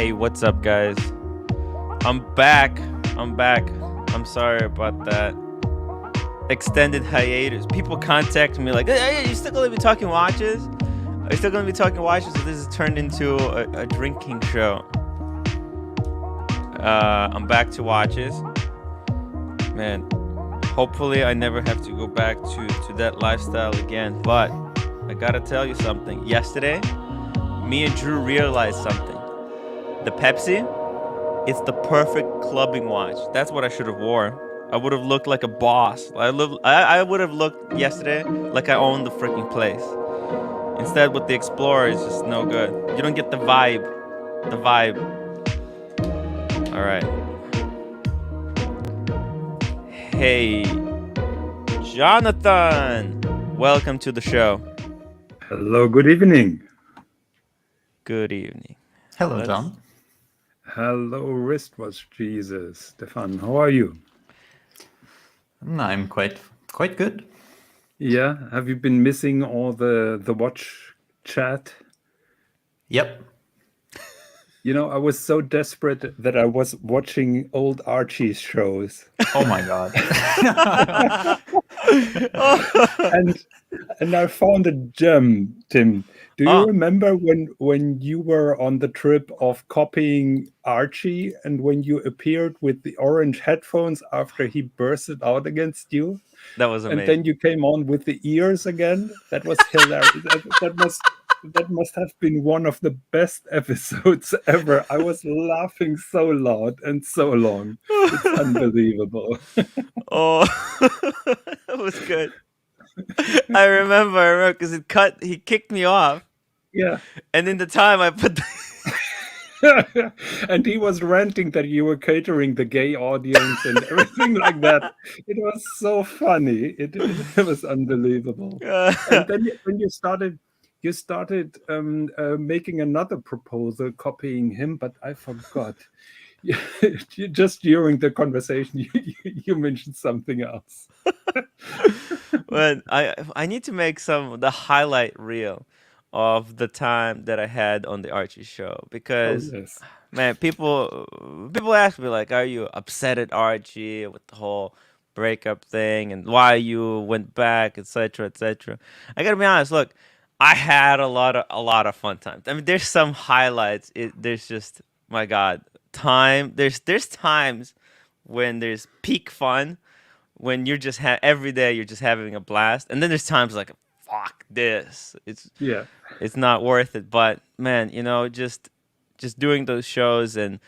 Hey, what's up, guys? I'm back. I'm sorry about that extended hiatus. People contact me like, "Hey, you still gonna be talking watches? Are you still gonna be talking watches?" So this has turned into a drinking show. I'm back to watches, man. Hopefully, I never have to go back to that lifestyle again. But I gotta tell you something. Yesterday, me and Drew realized something. The Pepsi, it's the perfect clubbing watch. That's what I should have wore. I would have looked like a boss. I would have looked yesterday like I owned the freaking place. Instead, with the Explorer, it's just no good. You don't get the vibe. The vibe. All right. Hey, Jonathan. Welcome to the show. Hello, good evening. Good evening. Hello, John. Hello, wristwatch Jesus. Stefan, how are you? I'm quite good. Yeah, have you been missing all the watch chat? Yep. You know, I was so desperate that I was watching old Archie shows. Oh my god. and I found a gem, Tim. Do you remember when you were on the trip of copying Archie and when you appeared with the orange headphones after he bursted out against you? That was amazing. And then you came on with the ears again. That was hilarious. That must have been one of the best episodes ever. I was laughing so loud and so long. It's unbelievable. Oh, that was good. I remember because he kicked me off. Yeah. And in the time I put and he was ranting that you were catering the gay audience and everything like that. It was so funny. It was unbelievable. And then when you started making another proposal copying him, but I forgot. Just during the conversation, you mentioned something else. But I need to make the highlight reel of the time that I had on the Archie show because man, people ask me like, "Are you upset at Archie with the whole breakup thing and why you went back, etc., etc." I gotta be honest. Look, I had a lot of fun times. I mean, there's some highlights. There's just my God, time. There's times when there's peak fun, when you're just every day you're just having a blast, and then there's times like, fuck this. It's not worth it. But man, just doing those shows and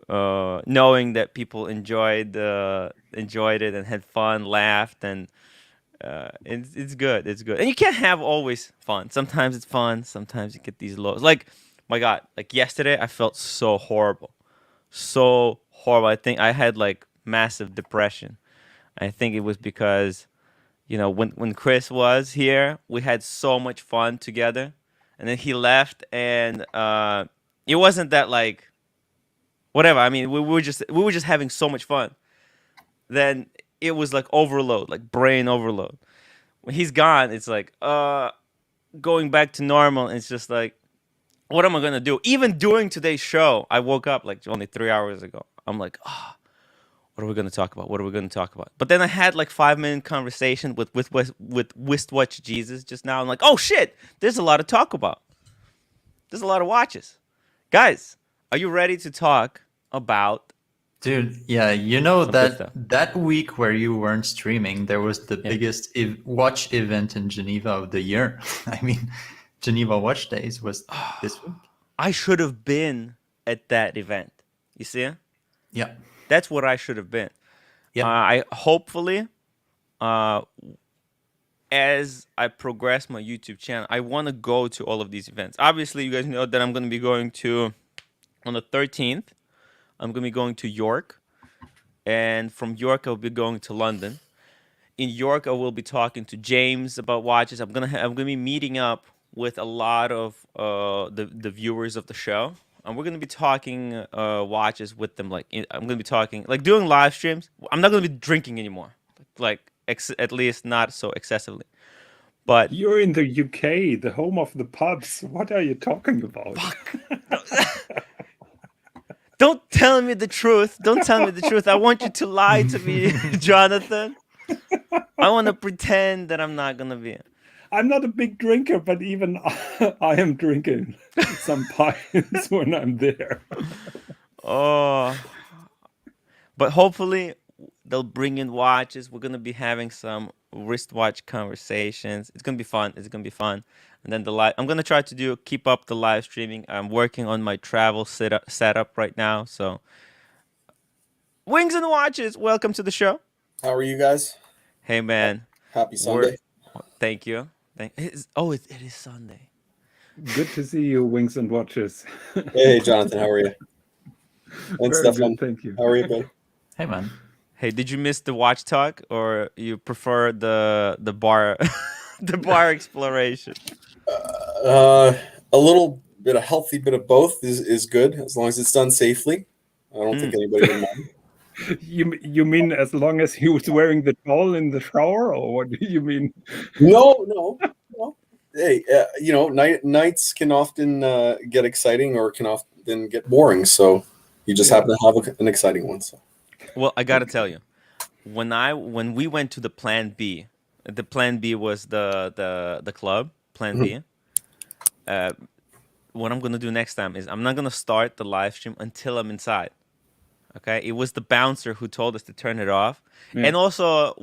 knowing that people enjoyed it and had fun, laughed, and it's good. It's good. And you can't have always fun. Sometimes it's fun. Sometimes you get these lows. Like, my God, like yesterday, I felt so horrible. So horrible. I think I had like massive depression. I think it was because, when Chris was here, we had so much fun together. And then he left, and it wasn't that like, whatever. I mean, we were just having so much fun. Then it was like overload, like brain overload. When he's gone, it's like going back to normal. It's just like, what am I gonna do? Even doing today's show, I woke up like only 3 hours ago. I'm like, what are we gonna talk about? What are we gonna talk about? But then I had like 5-minute conversation with Wristwatch Jesus just now. I'm like, oh shit, there's a lot to talk about. There's a lot of watches, guys. Are you ready to talk about? Dude, yeah, that week where you weren't streaming, there was the biggest watch event in Geneva of the year. I mean, Geneva Watch Days was this week. I should have been at that event. You see? Yeah. That's what I should have been. Yeah. I hopefully, as I progress my YouTube channel, I want to go to all of these events. Obviously, you guys know that I'm going to be going to, on the 13th, I'm going to be going to York. And from York, I'll be going to London. In York, I will be talking to James about watches. I'm gonna be meeting up with a lot of the viewers of the show. And we're going to be talking watches with them. I'm going to be talking, like doing live streams. I'm not going to be drinking anymore. At least not so excessively. But you're in the UK, the home of the pubs. What are you talking about? Fuck. Don't tell me the truth. Don't tell me the truth. I want you to lie to me, Jonathan. I want to pretend that I'm not gonna be. I'm not a big drinker, but even I am drinking some pints when I'm there. Oh, but hopefully they'll bring in watches. We're gonna be having some wristwatch conversations. It's gonna be fun. It's gonna be fun. And then the live. I'm gonna try to keep up the live streaming. I'm working on my travel setup right now. So, Wings and Watches. Welcome to the show. How are you guys? Hey man. Happy Sunday. Thank you. It is Sunday. Good to see you, Wings and Watches. Hey, Jonathan, how are you? And Very Stefan, good, thank you. how are you, buddy? Hey, man. Hey, did you miss the watch talk, or you prefer the bar, the bar exploration? A little bit, a healthy bit of both is good, as long as it's done safely. I don't think anybody would mind. You mean as long as he was wearing the towel in the shower, or what do you mean? No. Hey, nights can often get exciting or can often get boring. So you just happen to have an exciting one. So. Well, I gotta tell you, when we went to the Plan B was the club Plan B. What I'm gonna do next time is I'm not gonna start the live stream until I'm inside. Okay, it was the bouncer who told us to turn it off, and also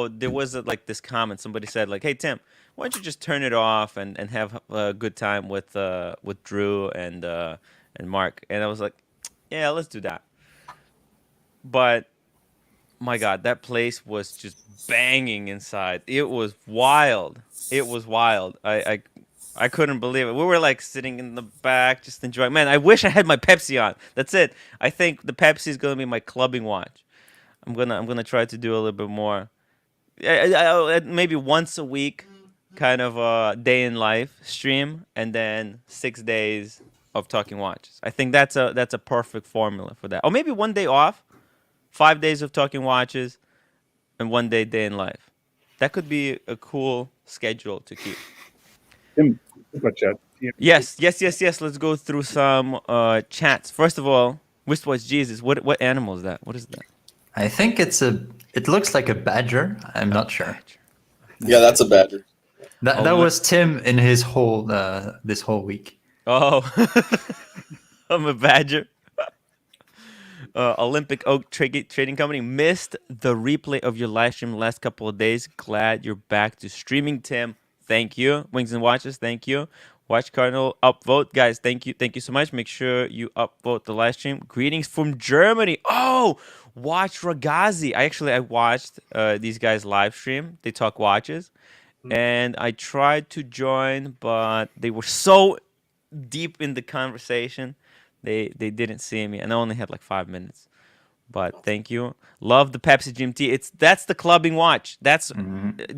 there was like this comment. Somebody said like, "Hey Tim, why don't you just turn it off and have a good time with Drew and Mark?" And I was like, "Yeah, let's do that." But my God, that place was just banging inside. It was wild. It was wild. I couldn't believe it. We were like sitting in the back, just enjoying. Man, I wish I had my Pepsi on. That's it. I think the Pepsi is gonna be my clubbing watch. I'm gonna try to do a little bit more. Maybe once a week, kind of a day in life stream, and then 6 days of talking watches. I think that's a perfect formula for that. Or maybe one day off, 5 days of talking watches, and 1 day in life. That could be a cool schedule to keep. Tim, super chat. Yes. Let's go through some chats. First of all, wristwatch Jesus. What animal is that? What is that? I think it looks like a badger. I'm not sure. Yeah, that's a badger. That was Tim in his whole this whole week. Oh, I'm a badger. Olympic Oak Trading Company missed the replay of your live stream the last couple of days. Glad you're back to streaming, Tim. Thank you. Wings and Watches, thank you. Watch Cardinal, upvote. Guys, thank you so much. Make sure you upvote the live stream. Greetings from Germany. Oh, Watch Ragazi. I watched these guys live stream. They talk watches. And I tried to join, but they were so deep in the conversation. They didn't see me, and I only had like 5 minutes. But thank you. Love the Pepsi GMT. That's the clubbing watch. That's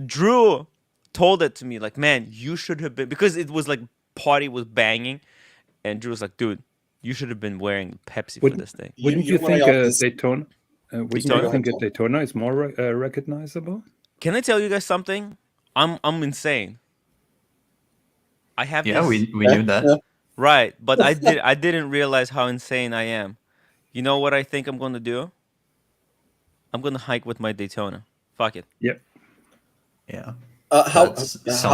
Drew told it to me. Like, man, you should have been, because it was like party was banging, and Drew was like, dude, you should have been wearing Pepsi for this thing. Wouldn't you think Daytona? Wouldn't you think a Daytona is more recognizable? Can I tell you guys something? I'm insane. I have we knew that. Yeah. Right, but I didn't realize how insane I am. You know what I think I'm going to do? I'm going to hike with my Daytona. Fuck it. Yep. Yeah. How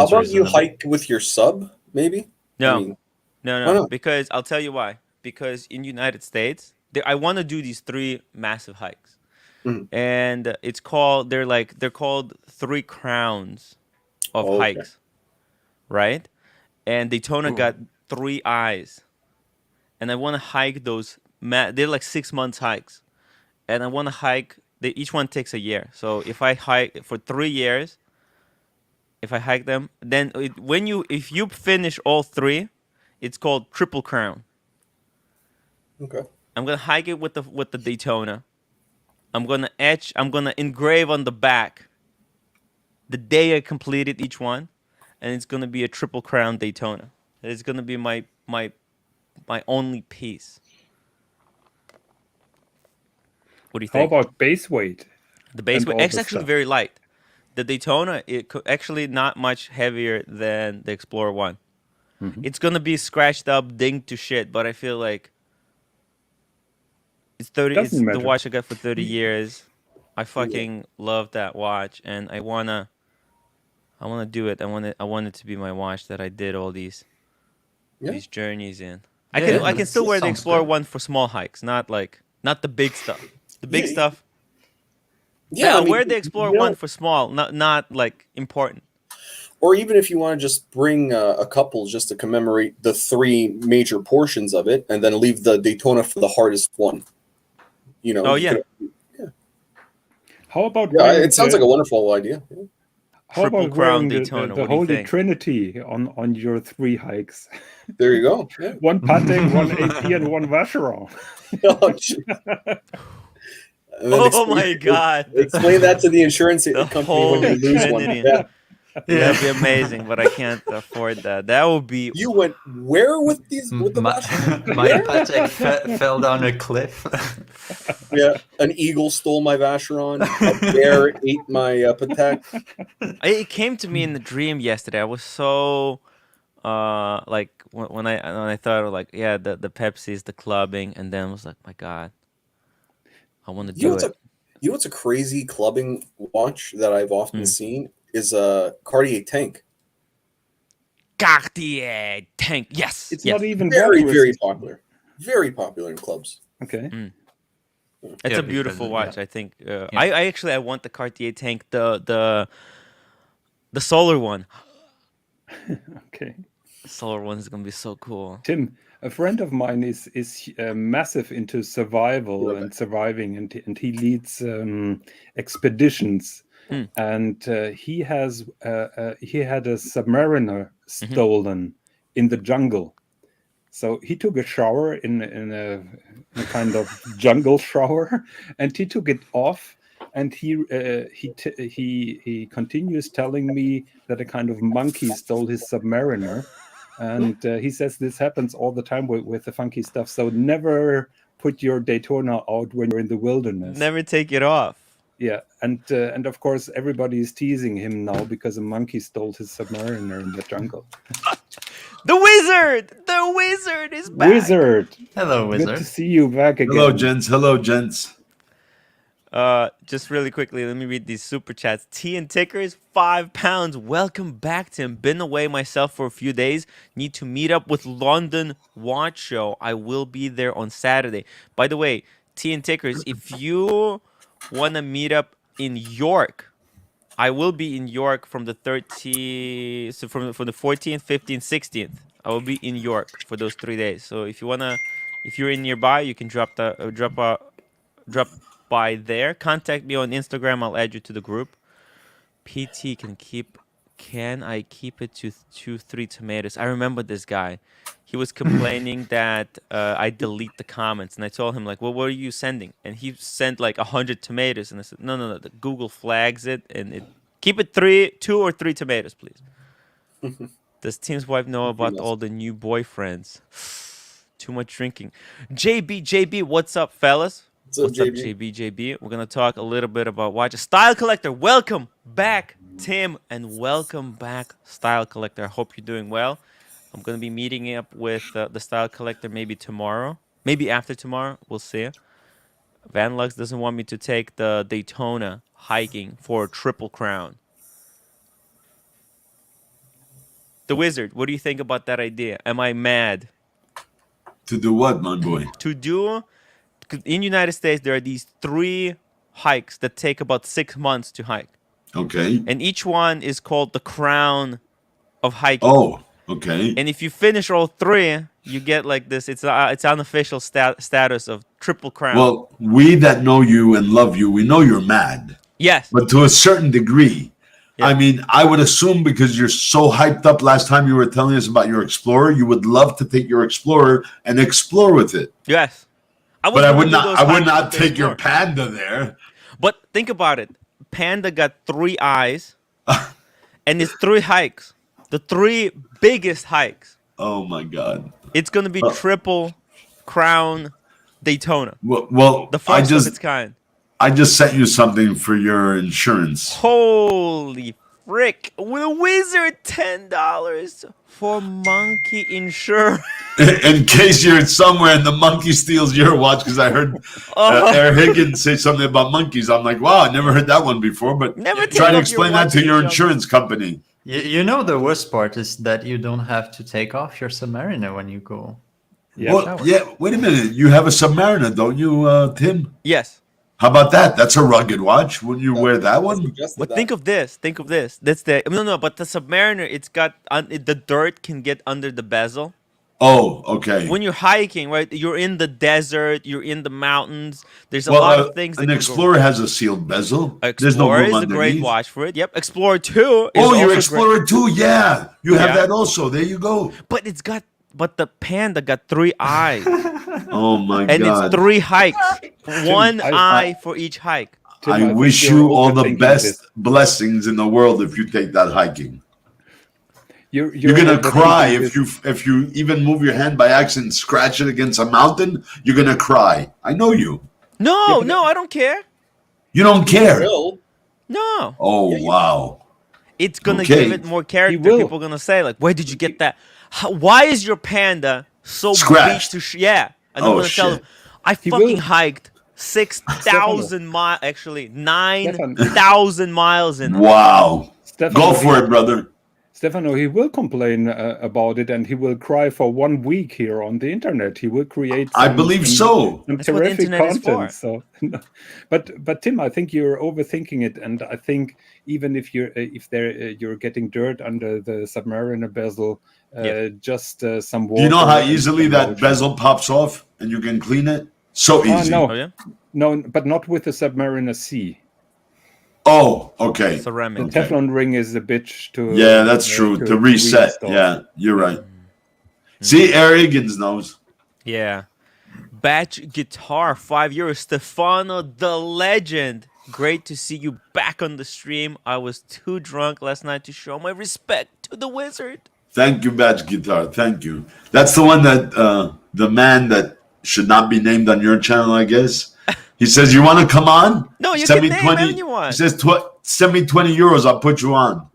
about you hike with your sub, maybe? No, no, because I'll tell you why. Because in United States, I want to do these 3 massive hikes, and they're called 3 crowns of hikes, right? And Daytona got 3 eyes, and I want to hike those. They're like 6 months hikes, and I want to hike. Each one takes a year. So if I hike for 3 years, if I hike them, then if you finish all 3, it's called Triple Crown. Okay. I'm gonna hike it with the Daytona. I'm gonna engrave on the back the day I completed each one, and it's gonna be a Triple Crown Daytona. It's gonna be my only piece. What do you think? How about base weight? The base weight? It's actually very light. The Daytona, actually not much heavier than the Explorer 1. It's gonna be scratched up, dinged to shit, but I feel like It's 30. Doesn't It's the matter. watch I got for 30 years. I fucking love that watch, and I wanna do it. I want it to be my watch that I did all these journeys in. I can still wear the Explorer one for small hikes, not the big stuff. The big stuff. Yeah, I'll wear the Explorer one for small, not like important. Or even if you want to just bring a couple just to commemorate the 3 major portions of it, and then leave the Daytona for the hardest one. You know. Oh yeah. How about it sounds like a wonderful idea. Yeah. How Triple about Crown wearing Daytona. the What do you Holy think? Trinity on your 3 hikes? There you go. Yeah. One Patek, one AP, and one Vacheron. Oh my God! Explain that to the insurance company when Holy you lose Trinity. one. Yeah. That'd be amazing, but I can't afford that. That would be. You went where with these? With the My Patek fell down a cliff. Yeah, an eagle stole my Vacheron. A bear ate my Patek. It came to me in the dream yesterday. I was so like when I thought of like the Pepsi's, the clubbing, and then I was like, my God, I want to do it. You know what's a crazy clubbing watch that I've often seen is a Cartier Tank. Cartier Tank. Yes. It's not even very popular. Very popular in clubs. Okay. It's a beautiful watch. I think. I want the Cartier Tank, the solar one. Okay. The solar one is gonna be so cool. Tim, a friend of mine is massive into survival and surviving, and he leads expeditions. And he had a Submariner stolen in the jungle. So he took a shower in a kind of jungle shower, and he took it off. And he continues telling me that a kind of monkey stole his Submariner, and he says this happens all the time with the funky stuff. So never put your Daytona out when you're in the wilderness. Never take it off. Yeah, and of course everybody is teasing him now because a monkey stole his Submariner in the jungle. The wizard is back. Wizard, hello, wizard. Good to see you back again. Hello, gents. Just really quickly, let me read these super chats. Tea and Tickers, £5. Welcome back, Tim. Been away myself for a few days. Need to meet up with London Watch Show. I will be there on Saturday. By the way, Tea and Tickers, if you want to meet up in York, I will be in York from the 13th, so from the 14th, 15th, 16th. I will be in York for those 3 days. So if you're in nearby, you can drop by there. Contact me on Instagram. I'll add you to the group. PT can I keep it to 2-3 tomatoes? I remember this guy. He was complaining that I delete the comments, and I told him like, well, what are you sending? And he sent like 100 tomatoes, and I said, no, the Google flags it, and keep it 2 or 3 tomatoes, please. Does Tim's wife know about all the new boyfriends? Too much drinking. JB, what's up, fellas? What's up, JB? We're gonna talk a little bit about watches. Style Collector, welcome back, Tim, and welcome back, Style Collector. I hope you're doing well. I'm gonna be meeting up with the Style Collector maybe tomorrow, maybe after tomorrow. We'll see. Van Lux doesn't want me to take the Daytona hiking for a Triple Crown. The Wizard, what do you think about that idea? Am I mad? To do what, my boy? In United States, there are these 3 hikes that take about 6 months to hike. Okay. And each one is called the Crown of Hiking. Oh, okay. And if you finish all 3, you get like this. It's unofficial status of Triple Crown. Well, we that know you and love you, we know you're mad. Yes. But to a certain degree. Yeah. I mean, I would assume because you're so hyped up last time you were telling us about your Explorer, you would love to take your Explorer and explore with it. Yes. I would not take your Panda there. But think about it. Panda got 3 eyes, and it's 3 hikes. The 3 biggest hikes. Oh, my God. It's going to be Triple Crown Daytona. Well, the first of its kind. I just sent you something for your insurance. Holy frick? Will Wizard $10 for monkey insurance? In case you're somewhere and the monkey steals your watch, because I heard Eric Higgins say something about monkeys. I'm like, wow, I never heard that one before. But Never try take to off explain your that to watch your to insurance company. You know the worst part is that you don't have to take off your Submariner when you go. Well, yeah, wait a minute. You have a Submariner, don't you, Tim? Yes. How about that? That's a rugged watch. Wouldn't you wear that one? But think of this. Think of this. That's the no. But the Submariner, it's got the dirt can get under the bezel. Oh, okay. When you're hiking, right? You're in the desert. You're in the mountains. There's a lot of things. An Explorer has a sealed bezel. There's no Explorer room is a underneath. great watch for it. Yep. Explorer 2. Oh, your Explorer 2. Yeah. You have Yeah. that also. There you go. But the Panda got 3 eyes. Oh, my And God. it's 3 hikes. One I- eye for each hike. Tim, I think wish you're you all the overthinking best this. blessings in the world if you take that hiking. You're You're gonna overthinking cry this. if you even move your hand by accident, scratch it against a mountain. You're gonna cry. I know you. No, I don't care. You don't care. Will. No. Oh wow. It's gonna Okay. give it more character. will. People are gonna say like, "Where did you get that? Why is your Panda so Scratched. beat to yeah?" And Oh, I'm gonna tell shit. them, I He fucking will. hiked 6,000 miles, actually 9,000 miles in. Wow. Stefano, Go for it, brother. Stefano, he will complain about it, and he will cry for 1 week here on the internet. He will create. I believe so. Some That's what the terrific internet is content. for. So, but Tim, I think you're overthinking it, and I think even if you're getting dirt under the Submariner bezel, just some water. Do you know how and easily some that lotion. bezel pops off and you can clean it? So easy. no. Oh yeah, No, but not with the Submariner C. Oh, okay. The ceramic. Okay. Teflon ring is a bitch to. Yeah, that's true. To reset. reinstall. Yeah, you're right. See, Eric Higgins knows. Yeah. Batch Guitar, 5 euros. Stefano, the legend. Great to see you back on the stream. I was too drunk last night to show my respect to the wizard. Thank you, Badge Guitar. Thank you. That's the one that the man that should not be named on your channel, I guess. He says, "You want to come on? No, you Send can me name anyone. He says, "Send me 20 euros. I'll put you on."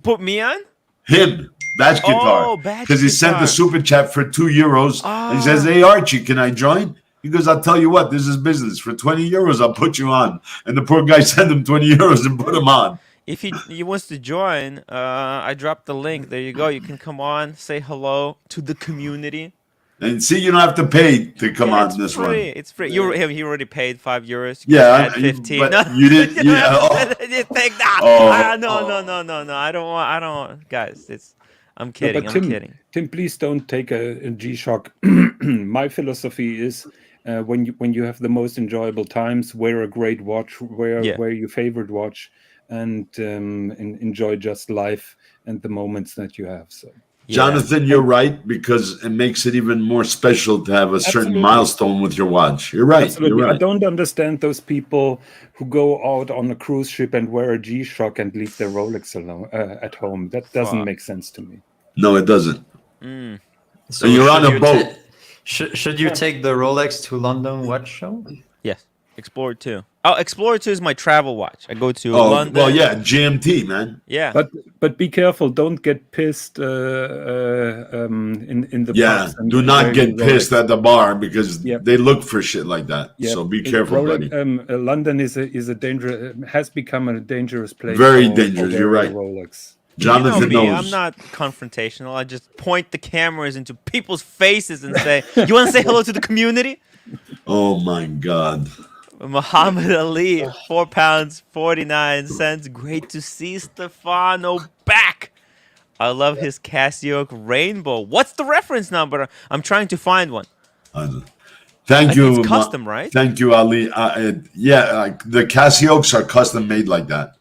Put me on? Him, Badge Guitar, Oh, Badge because he sent the Guitar. super chat for 2 euros, and he says, "Hey Archie, can I join?" He goes, "I'll tell you what, this is business. For 20 euros, I'll put you on." And the poor guy sent him 20 euros and put him on. If he wants to join, I dropped the link. There you go. You can come on, say hello to the community. And see, you don't have to pay to come Yeah, on it's this free. one. It's free. He already paid 5 euros. Yeah, Add 15. but No, you didn't. You, oh, you think that? Oh, No. I don't want. Guys, I'm kidding. But I'm Tim, kidding. Tim, please don't take a G-Shock. My philosophy is when you have the most enjoyable times, wear a great watch, wear your favorite watch, and enjoy just life and the moments that you have. So. Jonathan, you're right, because it makes it even more special to have a certain Absolutely. milestone with your watch. You're right. Absolutely. You're right. I don't understand those people who go out on a cruise ship and wear a G-Shock and leave their Rolex alone at home. That doesn't make sense to me. No, it doesn't. So you're on should a you boat. Should you take the Rolex to London Watch Show? Yes. Explorer 2. Oh, Explorer 2 is my travel watch. I go to Oh, London. well, yeah, GMT, man. Yeah. But be careful. Don't get pissed in the Yeah, pubs and do not wear get your pissed Rolex. at the bar because Yep. they look for shit like that. Yep. So be careful, Rolex, buddy. London is a dangerous, has become a dangerous place. Very for dangerous, you're wearing right. Rolex. Jonathan You know me, knows. I'm not confrontational. I just point the cameras into people's faces and say, "You want to say hello to the community?" Oh my God. Muhammad Ali, £4.49. Great to see Stefano back. I love his Casio Rainbow. What's the reference number? I'm trying to find one. Thank I you. think it's custom, right? Thank you, Ali. Yeah, like the Casios are custom made like that.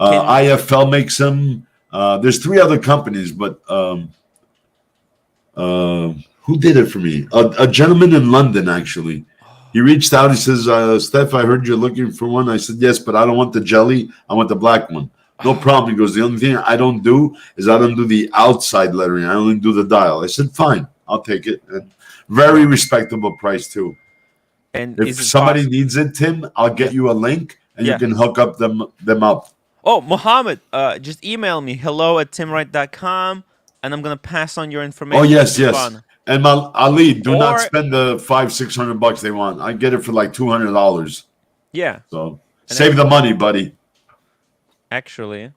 IFL makes them. There's 3 other companies, but who did it for me? A gentleman in London, actually. He reached out. He says, "Steph, I heard you're looking for one." I said, "Yes, but I don't want the jelly. I want the black one." No problem. He goes, "The only thing I don't do is I don't do the outside lettering. I only do the dial." I said, "Fine, I'll take it." And very respectable price too. And If is it somebody possible- needs it, Tim, I'll get you a link and Yeah. you can hook up them up. Oh, Mohammed, just email me hello@timwrite.com, and I'm gonna pass on your information. Oh yes, to yes. Stefano. And Ali, do not Or spend the $500-600 they want. I get it for like $200. yeah, So And save the money, buddy. actually,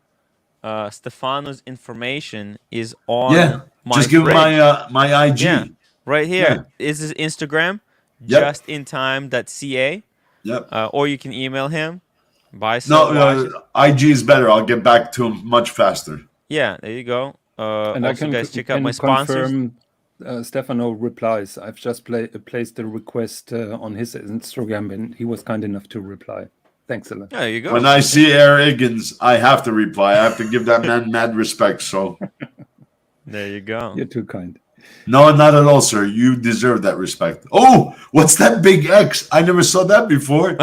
Stefano's information is on Yeah, my just give him fridge. my IG. Yeah, right here Yeah. is his Instagram, Yep. justintime.ca, Yep. or you can email him. Buy No, some watches. IG is better. I'll get back to him much faster. Yeah, there you go. And Also, guys, check out my sponsors. Confirm Stefano replies. I've just placed a request on his Instagram, and he was kind enough to reply. Thanks a lot. Yeah, there you go. When I see Air Higgins, I have to reply. I have to give that man mad respect. So There you go. You're too kind. no, not at all, sir. You deserve that respect. Oh, what's that big X? I never saw that before. Ooh.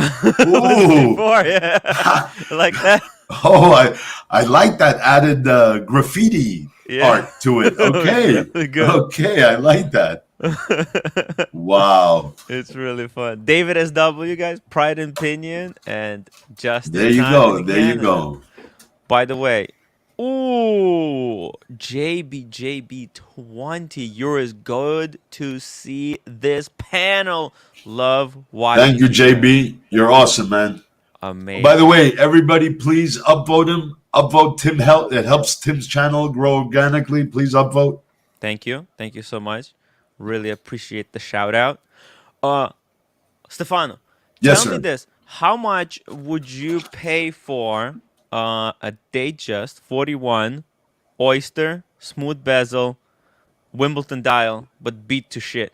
Before, yeah, like that. Oh, I like that added graffiti Yeah. art to it. Okay. Really good. Okay, I like that. Wow. It's really fun. David SW, guys, Pride and Pinion, and Justin. There you go. There you go. By the way, ooh, JB20. You're good to see this panel. Love watching. Thank you, JB. You're awesome, man. Amazing. By the way, everybody, please upvote him. Upvote Tim. It helps Tim's channel grow organically. Please upvote. Thank you. Thank you so much. Really appreciate the shout out. Stefano, Yes, tell me sir. this. How much would you pay for a Datejust 41 Oyster, smooth bezel, Wimbledon dial, but beat to shit?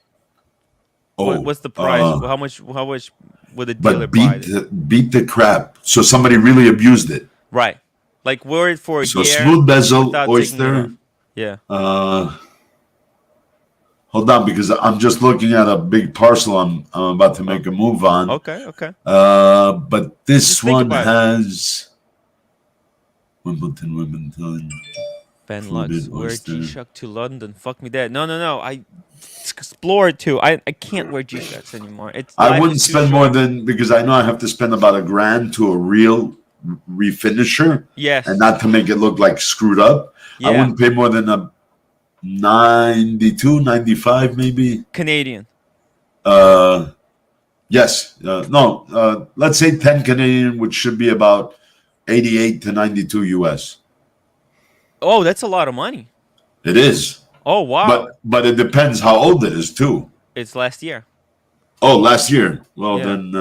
What's the price? How much would the dealer buy it? Beat the crap. So somebody really abused it. Right. Like wear it for a So year. smooth bezel, without taking it Oyster. off. Yeah. Hold on, because I'm just looking at a big parcel I'm about to make a move on. Okay. But this Just think one about it. has Wimbledon. Ben Fluted Lux, wear Oyster. G-Shock to London. Fuck me dead. No. I explore it too. I can't wear G-Shocks anymore. I life wouldn't is too spend short. more than, because I know I have to spend about $1,000 to a real refinisher, Yes. and not to make it look like screwed up. I Yeah. wouldn't pay more than a 92, 95 maybe. Canadian. Yes. Let's say 10 Canadian, which should be about 88 to 92 US. Oh, that's a lot of money. It is. Oh wow. But it depends how old it is too. It's last year. Oh, last year. Well, Yeah. then,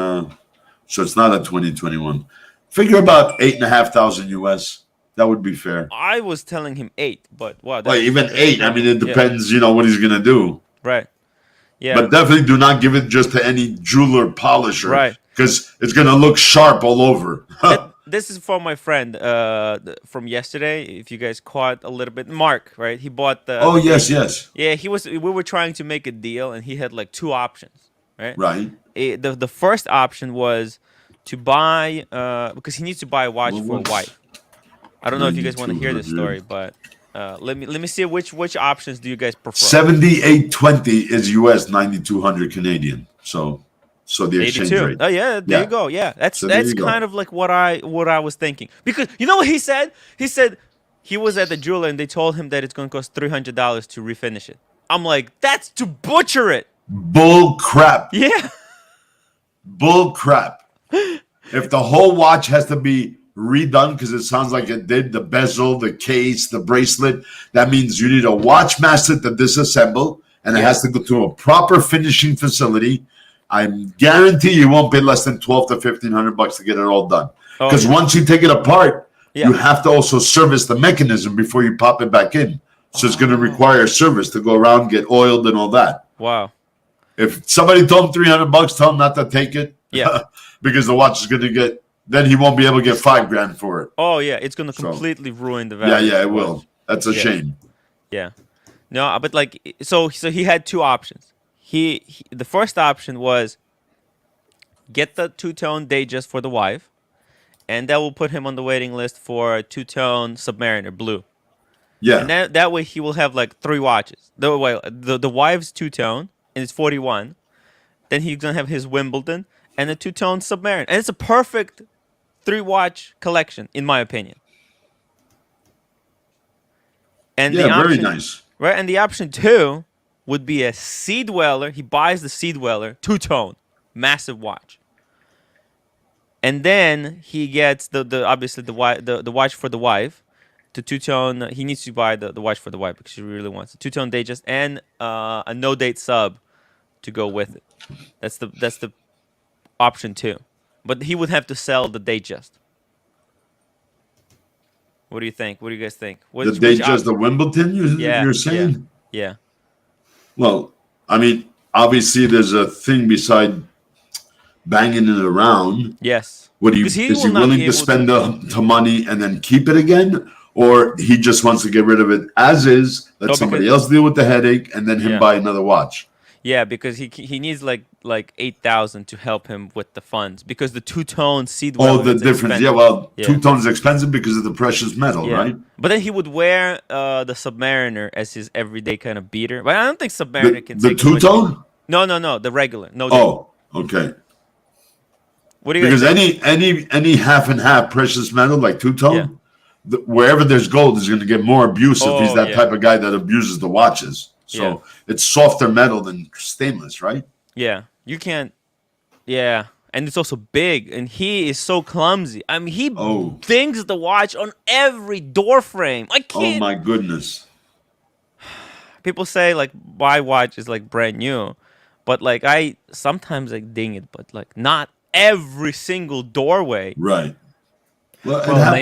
so it's not a 2021. Figure about 8,500 US. That would be fair. I was telling him 8, but wow. Well, even 8. I mean, it Yeah. depends, what he's going to do. Right. Yeah. But definitely do not give it just to any jeweler polisher. Right. Because it's going to look sharp all over. This is for my friend from yesterday. If you guys caught a little bit, Mark, right? He bought the. Oh, yes. Yeah, we were trying to make a deal, and he had like 2 options, right? Right. The first option was to buy because he needs to buy a watch Well, for a what's wife. I don't know if you guys want to hear this 9200? story, but let me see which options do you guys prefer? 7820 is US, 9,200 Canadian. So the exchange 82. rate. Oh yeah, there Yeah. you go. Yeah, that's So there you go. kind of like what I was thinking. Because you know what he said? He said he was at the jeweler and they told him that it's going to cost $300 to refinish it. I'm like, that's to butcher it. Bull crap. Yeah. Bull crap. If the whole watch has to be redone because it sounds like it did, the bezel, the case, the bracelet, that means you need a watch master to disassemble, and it has to go to a proper finishing facility. I guarantee you won't pay less than $1,200 to $1,500 to get it all done. Oh, Because yeah. once you take it apart, Yeah. you have to also service the mechanism before you pop it back in. So it's going to require service to go around, get oiled, and all that. Wow. If somebody told him $300, tell him not to take it. Yeah. Because the watch is going to get, then he won't be able to get $5,000 for it. Oh yeah, it's going to So- completely ruin the value. Yeah, of it the will. watch. That's a Yeah. shame. Yeah. No, but like so he had 2 options. He the first option was get the two-tone Datejust for the wife, and that will put him on the waiting list for a two-tone Submariner blue. Yeah. And that way he will have like 3 watches. The wife's two-tone and it's 41. Then he's gonna have his Wimbledon and a two-tone Submariner, and it's a perfect 3-watch collection, in my opinion. And Yeah, the option, very nice. right? And the option 2 would be a Sea Dweller. He buys the Sea Dweller, 2-tone, massive watch. And then he gets the obviously the watch for the wife, the 2-tone. He needs to buy the watch for the wife because she really wants a 2-tone Datejust and a no date sub to go with it. That's the option 2. But he would have to sell the Datejust. What do you think? What do you guys think? The Datejust, the Wimbledon, you're saying? Yeah. Well, I mean, obviously there's a thing beside banging it around. Yes. Is he willing to spend the money and then keep it again? Or he just wants to get rid of it as is, let somebody else deal with the headache, and then him buy another watch? Yeah, because he needs like 8,000 to help him with the funds, because the 2-tone Sea Dweller. Oh, the difference. Expensive. 2-tone is expensive because of the precious metal, right? But then he would wear the Submariner as his everyday kind of beater. But I don't think Submariner can the take 2-tone? No, the regular. No. Oh, okay. What do you because think? any half and half precious metal like 2-tone, wherever there's gold is going to get more abuse if he's that type of guy that abuses the watches. So it's softer metal than stainless, right? Yeah, you can't. Yeah, and it's also big, and he is so clumsy. I mean, he dings the watch on every door frame. I can't. Oh my goodness! People say like my watch is like brand new, but like I sometimes like ding it, but like not every single doorway. Right. Well,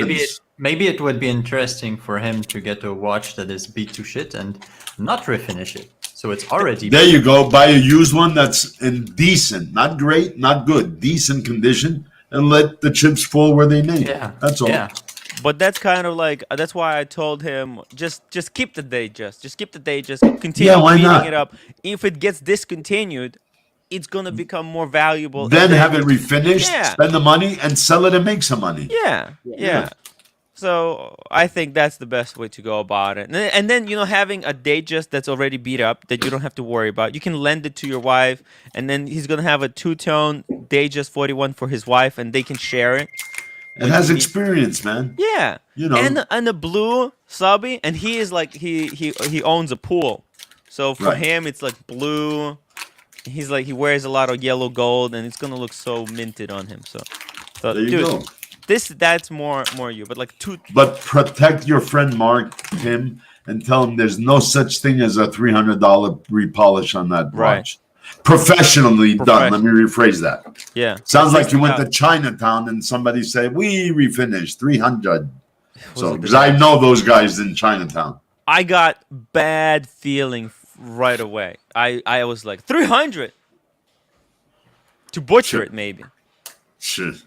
maybe it would be interesting for him to get a watch that is beat to shit and not refinish it. So it's already there. You go. Buy a used one that's in decent, not great, not good, decent condition, and let the chips fall where they may. Yeah, that's all. Yeah. But that's kind of like that's why I told him just keep the Datejust, just keep the Datejust, continue beating it up. If it gets discontinued, it's gonna become more valuable. Then have it refinished, spend the money, and sell it and make some money. Yeah. So I think that's the best way to go about it. And then having a Datejust that's already beat up that you don't have to worry about. You can lend it to your wife, and then he's gonna have a 2-tone Datejust 41 for his wife, and they can share it. It has experience, man. Yeah, and the blue subby, and he is like he owns a pool, so for him it's like blue. He's like he wears a lot of yellow gold, and it's gonna look so minted on him. So there you go. That's more you, but like But protect your friend Mark, him, and tell him there's no such thing as a $300 repolish on that watch. Professionally done. Let me rephrase that. Yeah. Sounds like you went to Chinatown and somebody said, we refinished 300. So, because I know those guys in Chinatown. I got bad feeling right away. I was like, 300? To butcher it, maybe. Shit.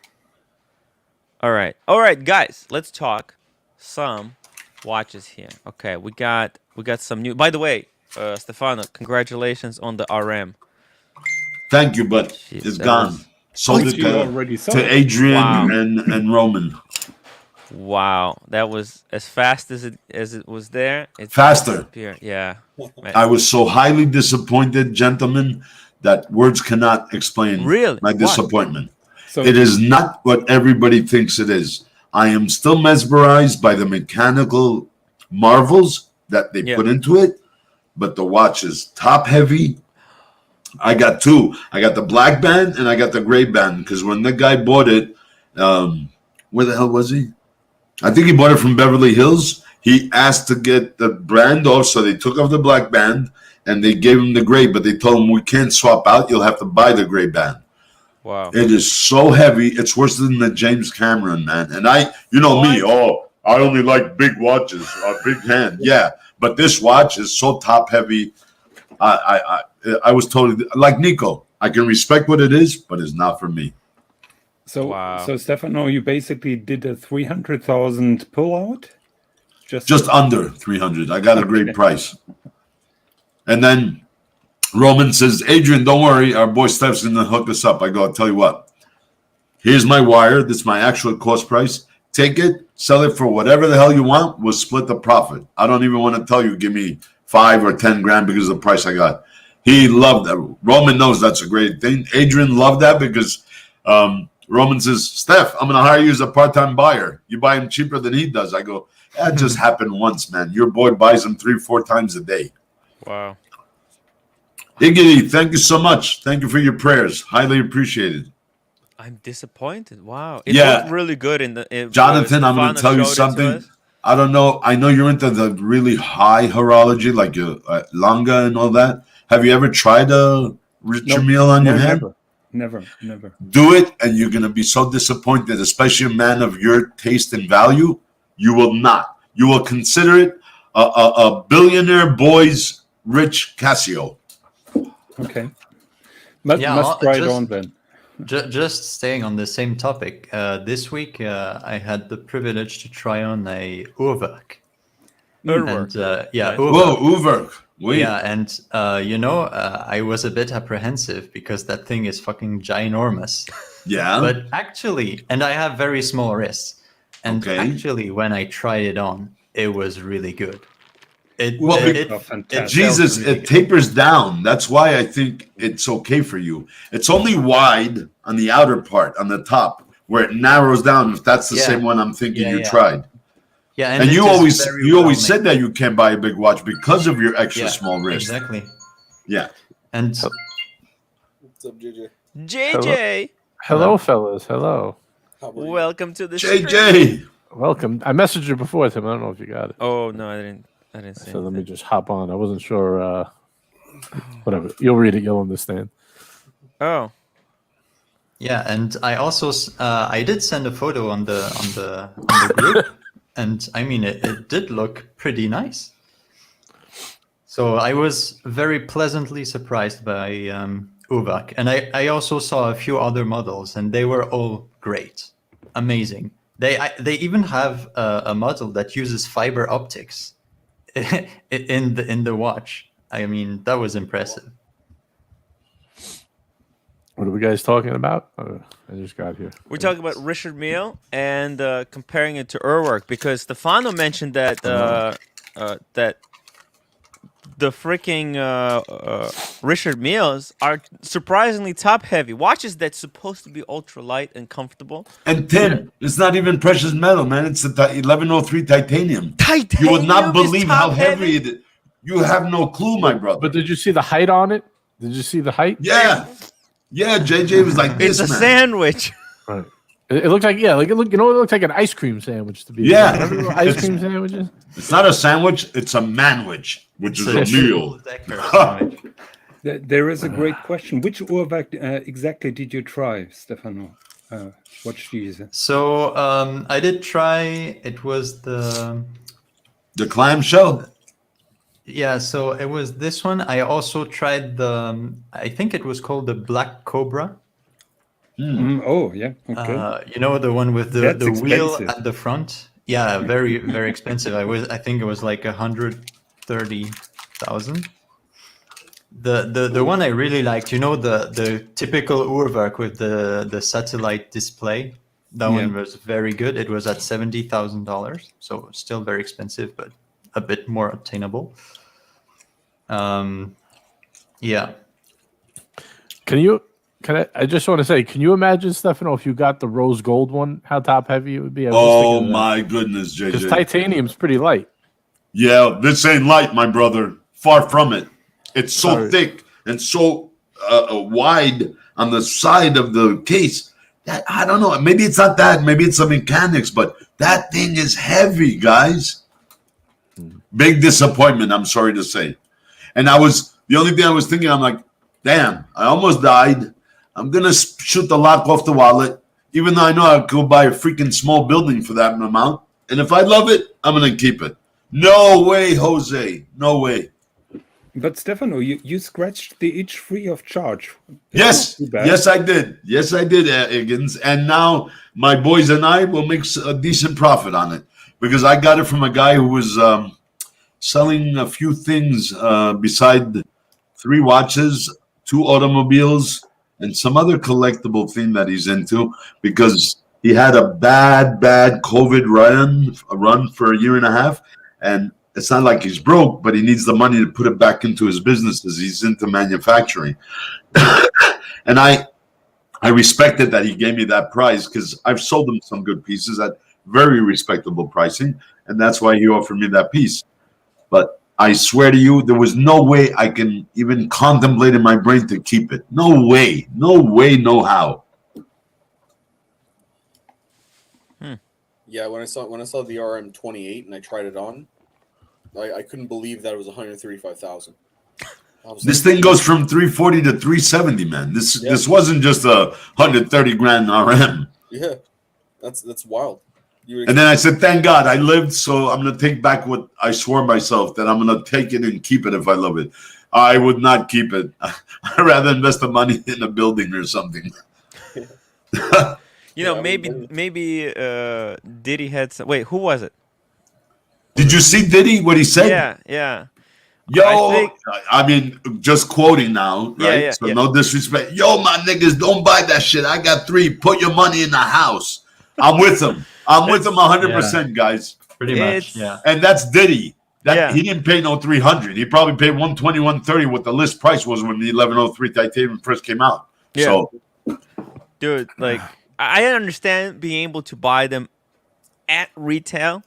All right, guys. Let's talk some watches here. Okay, we got some new. By the way, Stefano, congratulations on the RM. Thank you, but it's gone. Sold it to Adrian and Roman. Wow, that was as fast as it was there. It's faster. Yeah. I was so highly disappointed, gentlemen, that words cannot explain my disappointment. So it is not what everybody thinks it is. I am still mesmerized by the mechanical marvels that they put into it, but the watch is top heavy. I got two. I got the black band and I got the gray band, because when the guy bought it, where the hell was he? I think he bought it from Beverly Hills. He asked to get the brand off, so they took off the black band and they gave him the gray, but they told him, we can't swap out. You'll have to buy the gray band. Wow. It is so heavy. It's worse than the James Cameron, man. And I only like big watches, a big hand. Yeah, but this watch is so top heavy. I was totally like Nico. I can respect what it is, but it's not for me. So Stefano, you basically did a 300,000 pullout? Just under 300. I got a great price. And then Roman says, Adrian, don't worry. Our boy Steph's going to hook us up. I go, I'll tell you what. Here's my wire. This is my actual cost price. Take it, sell it for whatever the hell you want. We'll split the profit. I don't even want to tell you, give me 5 or 10 grand because of the price I got. He loved that. Roman knows that's a great thing. Adrian loved that because Roman says, Steph, I'm going to hire you as a part-time buyer. You buy him cheaper than he does. I go, that just happened once, man. Your boy buys them 3-4 times a day. Wow. Iggy, thank you so much. Thank you for your prayers. Highly appreciated. I'm disappointed. Wow. It looked really good in the Jonathan, I'm going to tell you something. I don't know. I know you're into the really high horology, like Langa and all that. Have you ever tried a richer meal on your hand? Never. Do it, and you're going to be so disappointed, especially a man of your taste and value. You will not. You will consider it a billionaire boy's rich Casio. Okay. Must try it on then. Just staying on the same topic. This week, I had the privilege to try on a Uhrwerk. Uhrwerk. Uhrwerk. Whoa, Uhrwerk. Oui. Yeah, and I was a bit apprehensive because that thing is fucking ginormous. Yeah. But actually, and I have very small wrists. And actually, when I tried it on, it was really good. It tapers down. That's why I think it's okay for you. It's only wide on the outer part, on the top, where it narrows down. If that's the same one I'm thinking you tried. Yeah, and you always said that you can't buy a big watch because of your extra small wrist. Exactly. Yeah. And what's up, JJ? JJ. Hello, fellas. Hello. Welcome to the JJ. stream. Welcome. I messaged you before, Tim. I don't know if you got it. Oh no, I didn't see. So let me just hop on. I wasn't sure. Whatever. You'll read it. You'll understand. Oh. Yeah, and I also I did send a photo on the group, and I mean it did look pretty nice. So I was very pleasantly surprised by Uhrwerk, and I also saw a few other models, and they were all great, amazing. They even have a model that uses fiber optics in the watch. I mean, that was impressive. What are we guys talking about? I just got here. We're talking about Richard Mille and comparing it to Uhrwerk because Stefano mentioned that that the freaking Richard Milles are surprisingly top heavy watches that's supposed to be ultra light and comfortable. And Tim, it's not even precious metal, man. It's the 1103 titanium. You would not believe how heavy it is. You have no clue, my brother. But did you see the height on it? Did you see the height? Yeah. Yeah, JJ was like this. It's a sandwich. Right. It looked like it looked like an ice cream sandwich to be. Yeah. Ice cream sandwiches. It's not a sandwich, it's a manwich, which is a meal. There is a great question. Which Uhrwerk exactly did you try, Stefano? What these? So I did try. It was the clamshell. Yeah, so it was this one. I also tried I think it was called the Black Cobra. Oh, yeah. Okay. The one with the wheel at the front. Yeah, very, very expensive. I think it was like 130,000. The one I really liked, the typical Uhrwerk with the satellite display. That one was very good. It was at $70,000, so still very expensive, but a bit more attainable. Yeah. I just want to say, can you imagine, Stefano, if you got the rose gold one, how top heavy it would be? Oh my goodness, JJ. Because titanium's pretty light. Yeah, this ain't light, my brother. Far from it. It's so thick and so wide on the side of the case that I don't know. Maybe it's not that. Maybe it's the mechanics, but that thing is heavy, guys. Big disappointment, I'm sorry to say. And the only thing I was thinking, I'm like, damn, I almost died. I'm going to shoot the lock off the wallet, even though I know I could buy a freaking small building for that amount. And if I love it, I'm going to keep it. No way, Jose. No way. But Stefano, you scratched the itch free of charge. Yes. Yes, I did. Yes, I did, Higgins. And now my boys and I will make a decent profit on it because I got it from a guy who was selling a few things beside 3 watches, 2 automobiles, and some other collectible thing that he's into because he had a bad COVID run for a year and a half. And it's not like he's broke, but he needs the money to put it back into his business as he's into manufacturing. And I I respected that he gave me that price because I've sold him some good pieces at very respectable pricing, and that's why he offered me that piece. But I swear to you, there was no way I can even contemplate in my brain to keep it. No way, no how. Yeah, when I saw the RM28 and I tried it on, I couldn't believe that it was 135,000. This thing goes from 340 to 370, man. This wasn't just a 130 grand RM. Yeah, that's wild. And then I said, thank God I lived, so I'm going to take back what I swore myself, that I'm going to take it and keep it if I love it. I would not keep it. I'd rather invest the money in a building or something. Maybe Diddy had some. Wait, who was it? Did you see Diddy, what he said? Yeah. Yo, I mean, just quoting now, right? Yeah, so no disrespect. Yo, my niggas, don't buy that shit. I got 3. Put your money in the house. I'm with him. I'm with him 100%, guys. Pretty much, yeah. And that's Diddy. He didn't pay no 300. He probably paid 120, 130 what the list price was when the 1103 titanium first came out. Yeah. So, dude, like I understand being able to buy them at retail.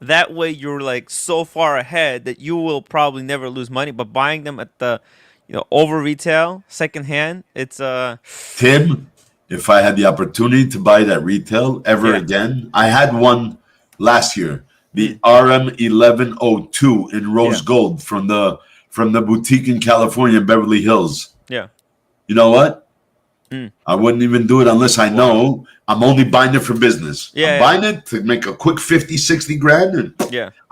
That way you're like so far ahead that you will probably never lose money. But buying them at the over retail, secondhand, it's Tim, if I had the opportunity to buy it at retail ever again, I had one last year, the RM1102 in rose gold from the boutique in California, in Beverly Hills. Yeah. You know what? I wouldn't even do it unless I know I'm only buying it for business. I'm buying it to make a quick 50, 60 grand. And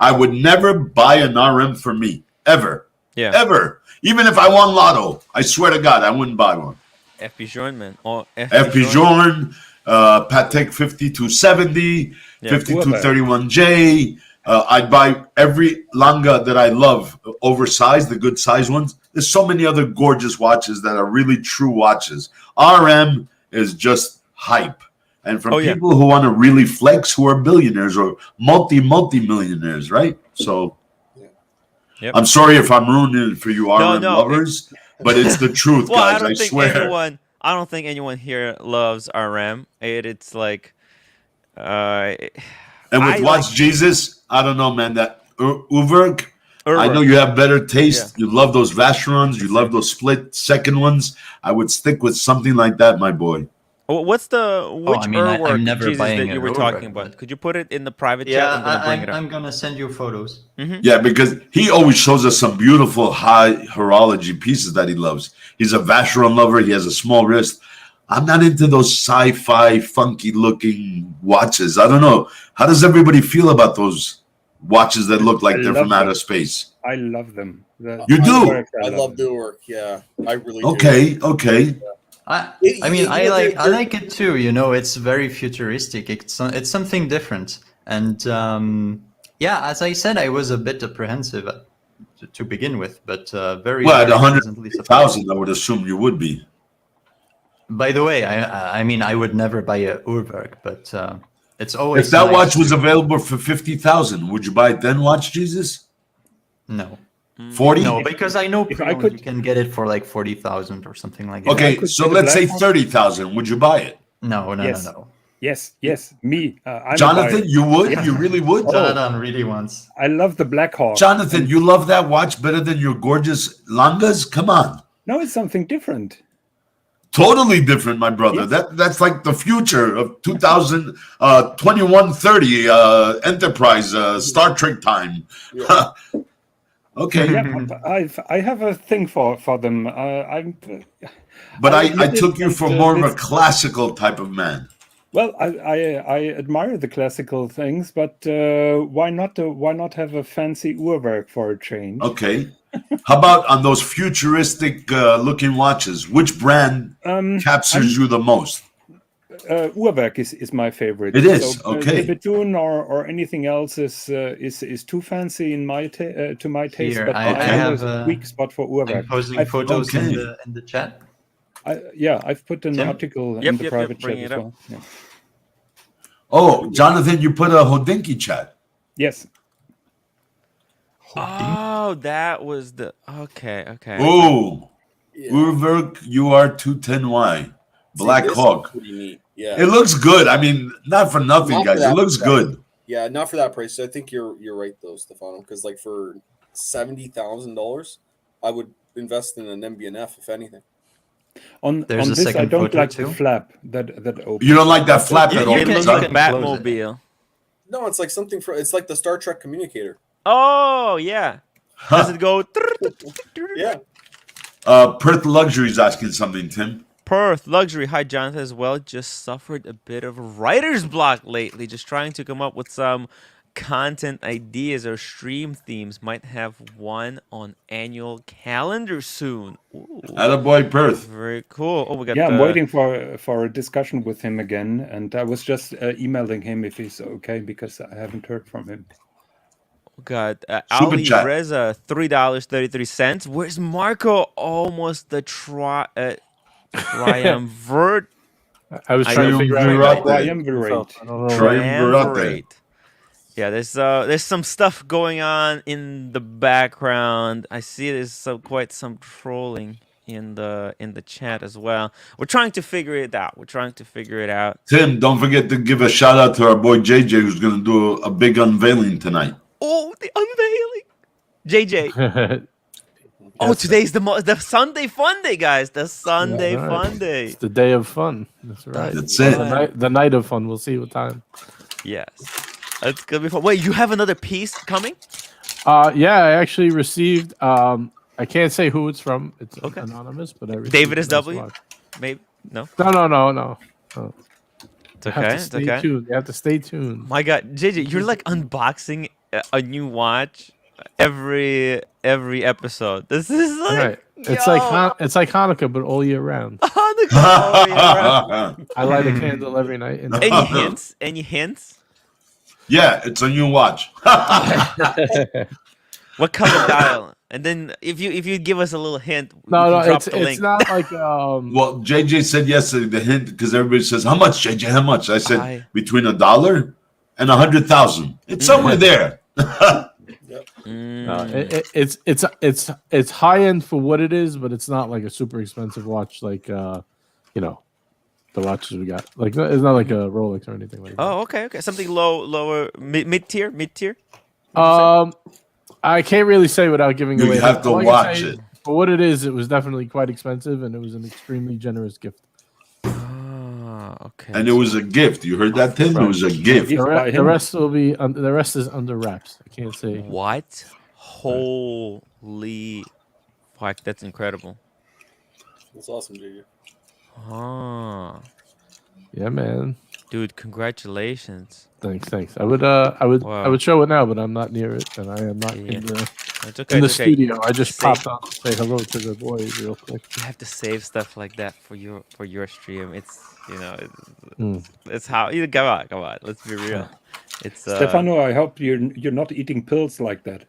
I would never buy an RM for me, ever. Yeah. Ever. Even if I won lotto, I swear to God, I wouldn't buy one. FP Journe, man. FP Journe, Patek 5270, 5231J. I'd buy every Langa that I love, oversized, the good size ones. There's so many other gorgeous watches that are really true watches. RM is just hype. And for people who want to really flex, who are billionaires or multi-millionaires, right? So I'm sorry if I'm ruining it for you RM lovers, but it's the truth, guys. I swear. I don't think anyone here loves RM. It's like... and with Watch Jesus, I don't know, man. That Uwerk, I know you have better taste. You love those Vacherons. You love those split second ones. I would stick with something like that, my boy. What's the I'm never Jesus buying that you were talking about? Could you put it in the private chat? I'm gonna send you photos. Yeah, because he always shows us some beautiful high horology pieces that he loves. He's a Vacheron lover. He has a small wrist. I'm not into those sci-fi, funky-looking watches. I don't know. How does everybody feel about those watches that look like they're from outer space? I love them. You do? I love the work. Yeah, I really do. Okay. I like it too. It's very futuristic. It's something different. And as I said, I was a bit apprehensive to begin with, but very well, at 100,000, I would assume you would be. By the way, I would never buy a Urwerk, but it's always. If that watch was available for 50,000, would you buy it then? Watch Jesus? No. 40? No, because I know you can get it for like 40,000 or something like that. Okay, so let's say 30,000. Would you buy it? No. Yes. Me, Jonathan, you would? Yeah. You really would? Jonathan really wants. I love the Black Hawk. Jonathan, you love that watch better than your gorgeous Langas? Come on. No, it's something different. Totally different, my brother. Yes. That's like the future of 2130 Enterprise Star Trek time. Yeah. Okay. Yeah, I have a thing for them. But I took you for more of a classical type of man. Well, I admire the classical things, but why not have a fancy Uhrwerk for a change? Okay. How about on those futuristic looking watches? Which brand captures you the most? Uhrwerk is my favorite. It is, so, okay. Betoon or anything else is too fancy in my to my taste. Here, but I have a weak spot for Uhrwerk. I'm posting photos in the chat. I've put an article in the private chat as well. Yeah. Oh, Jonathan, you put a Hodinkee chat. Yes. Oh, that was the okay. Oh, Uhrwerk UR210Y. Black this Hawk. is pretty neat. Yeah, It looks good. I mean, not for nothing, Not for guys. It that looks price. good. Yeah, not for that price. I think you're right though, Stefano. Because like for $70,000, I would invest in an MBNF if anything. On There's a this, I second don't photo like too. the flap that opens. You don't like that flap that It opens looks like up? a Batmobile. No, it's like something for. It's like the Star Trek communicator. Oh yeah. Does it go? Yeah. Perth Luxury is asking something, Tim. Perth Luxury. Hi, Jonathan, as well. Just suffered a bit of writer's block lately. Just trying to come up with some content ideas or stream themes. Might have one on annual calendar soon. Ooh, Attaboy, Perth. very cool. Oh, we got. Yeah, I'm waiting for a discussion with him again, and I was just emailing him if he's okay because I haven't heard from him. Got Super Ali chat. Reza, $3.33. Where's Marco? Almost the triumvirate. I was I trying to know. figure out Triumvirate. Triumvirate. I don't know. Triumvirate. Yeah, there's some stuff going on in the background. I see there's quite some trolling in the chat as well. We're trying to figure it out. Tim, don't forget to give a shout out to our boy JJ, who's going to do a big unveiling tonight. Oh, the unveiling, JJ. Oh, today's the Sunday Fun Day, guys. The Sunday Right. Fun Day. It's the day of fun. That's right. That's it. The night of fun. We'll see what time. Yes, it's gonna be fun. Wait, you have another piece coming? Yeah, I actually received. I can't say who it's from. It's Okay. anonymous, but I received David a is nice W. watch. Maybe no. No. It's You have okay. to It's stay okay. tuned. You have to stay tuned. My God, JJ, you're like unboxing a new watch every episode. This is like Right. It's like Hanukkah, but all year round. Hanukkah all year round. I light a candle every night. And Any hints? Any hints? Yeah, it's a new watch. What color dial? And then if you give us a little hint, we no, can drop it's the link. not like Well, JJ said yesterday the hint because everybody says how much, JJ? How much? I said between $1 and 100,000. It's somewhere there. it's high end for what it is, but it's not like a super expensive watch like the watches we got. Like it's not like a Rolex or anything like that. Oh, okay. Something lower, mid tier. I can't really say without giving You away. have to All I can watch say it. For what it is, it was definitely quite expensive, and it was an extremely generous gift. Ah, okay. And it was a gift. You heard that, Tim? It was a gift. The rest will be the rest is under wraps. I can't say. What? Holy fuck! That's incredible. That's awesome, JJ. Ah, Yeah, man. dude, congratulations. Thanks. I would show it now, but I'm not near it, and I am not Yeah. in the It's okay. in the it's okay. studio. I just Say- popped out to say hello to the boys real quick. You have to save stuff like that for your stream. It's Mm. it's how you come on. Let's be real. It's Stefano, I hope you're not eating pills like that.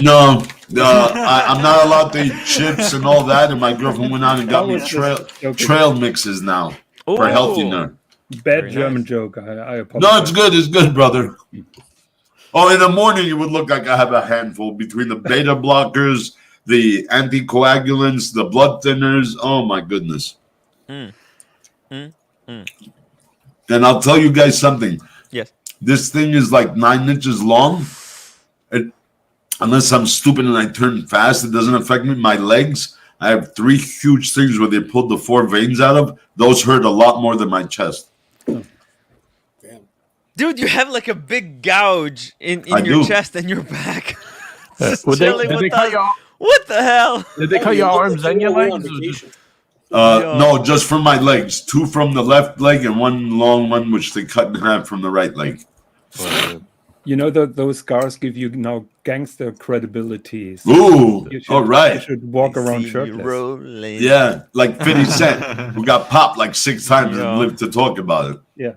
No, I'm not allowed to eat chips and all that. And my girlfriend went on and got me trail mixes now for healthier. Bad Very German nice. joke. I apologize. No, it's good, brother. Oh, in the morning you would look like I have a handful between the beta blockers, the anticoagulants, the blood thinners. Oh my goodness. And I'll tell you guys something. Yes. This thing is like 9 inches long. Unless I'm stupid and I turn fast, it doesn't affect me. My legs, I have 3 huge things where they pulled the 4 veins out of. Those hurt a lot more than my chest. Damn. Dude, you have like a big gouge in I your do. chest and your back. Did they cut your What the hell? Did they cut your arms and your legs? Or just- No, just from my legs. 2 from the left leg and 1 long one, which they cut in half from the right leg. You know that those scars give you now gangster credibility. So Ooh, you should, all right. You should walk around See you shirtless. rolling. Yeah, like 50 Cent, who got popped like 6 times Yeah. and lived to talk about it. Yeah.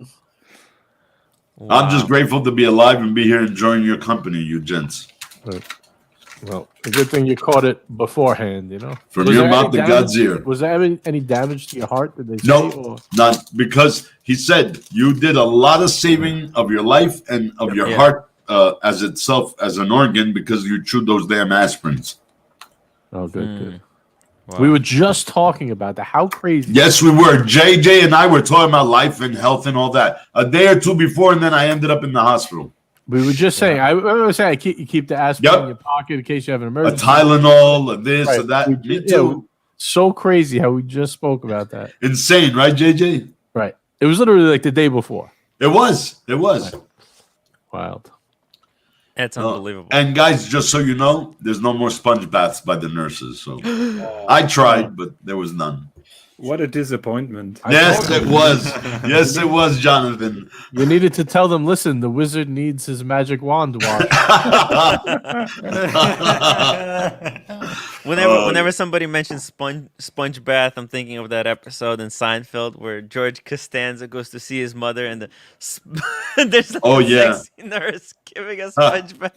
I'm just grateful to be alive and be here enjoying your company, you gents. Well, a good thing you caught it beforehand, you know. From Was your there mouth any to God's damage- ear. Was there any damage to your heart? Did they say? No, Or? not because he said you did a lot of saving of your life and of your Yeah. heart as itself as an organ because you chewed those damn aspirins. Oh, good. Wow. We were just talking about that. How crazy. Yes, we were. JJ and I were talking about life and health and all that a day or two before, and then I ended up in the hospital. We were just saying. I remember saying you keep the aspirin Yep. in your pocket in case you have an A emergency. Tylenol, a this, Right. a that. Me Yeah, too. so crazy how we just spoke about that. Insane, right, JJ? Right. It was literally like the day before. It was. It was. Right. Wild. That's unbelievable. And guys, just so you know, there's no more sponge baths by the nurses. So I tried, but there was none. What a disappointment. Yes, it was. Yes, it was, Jonathan. You needed to tell them, listen, the wizard needs his magic wand washed. Whenever somebody mentions sponge bath, I'm thinking of that episode in Seinfeld where George Costanza goes to see his mother and there's like a sexy nurse giving a sponge bath.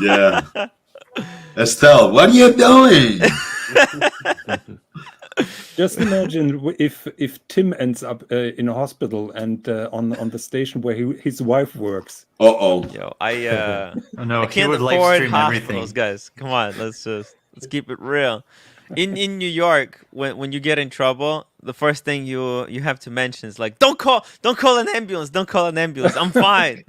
Yeah. Estelle, what are you doing? Just imagine if Tim ends up in a hospital and on the station where his wife works. Uh-oh. Yo, no, I can't would afford live stream hospitals, everything. guys. Come on, let's keep it real. In New York, when you get in trouble, the first thing you have to mention is like, don't call an ambulance, don't call an ambulance. I'm fine.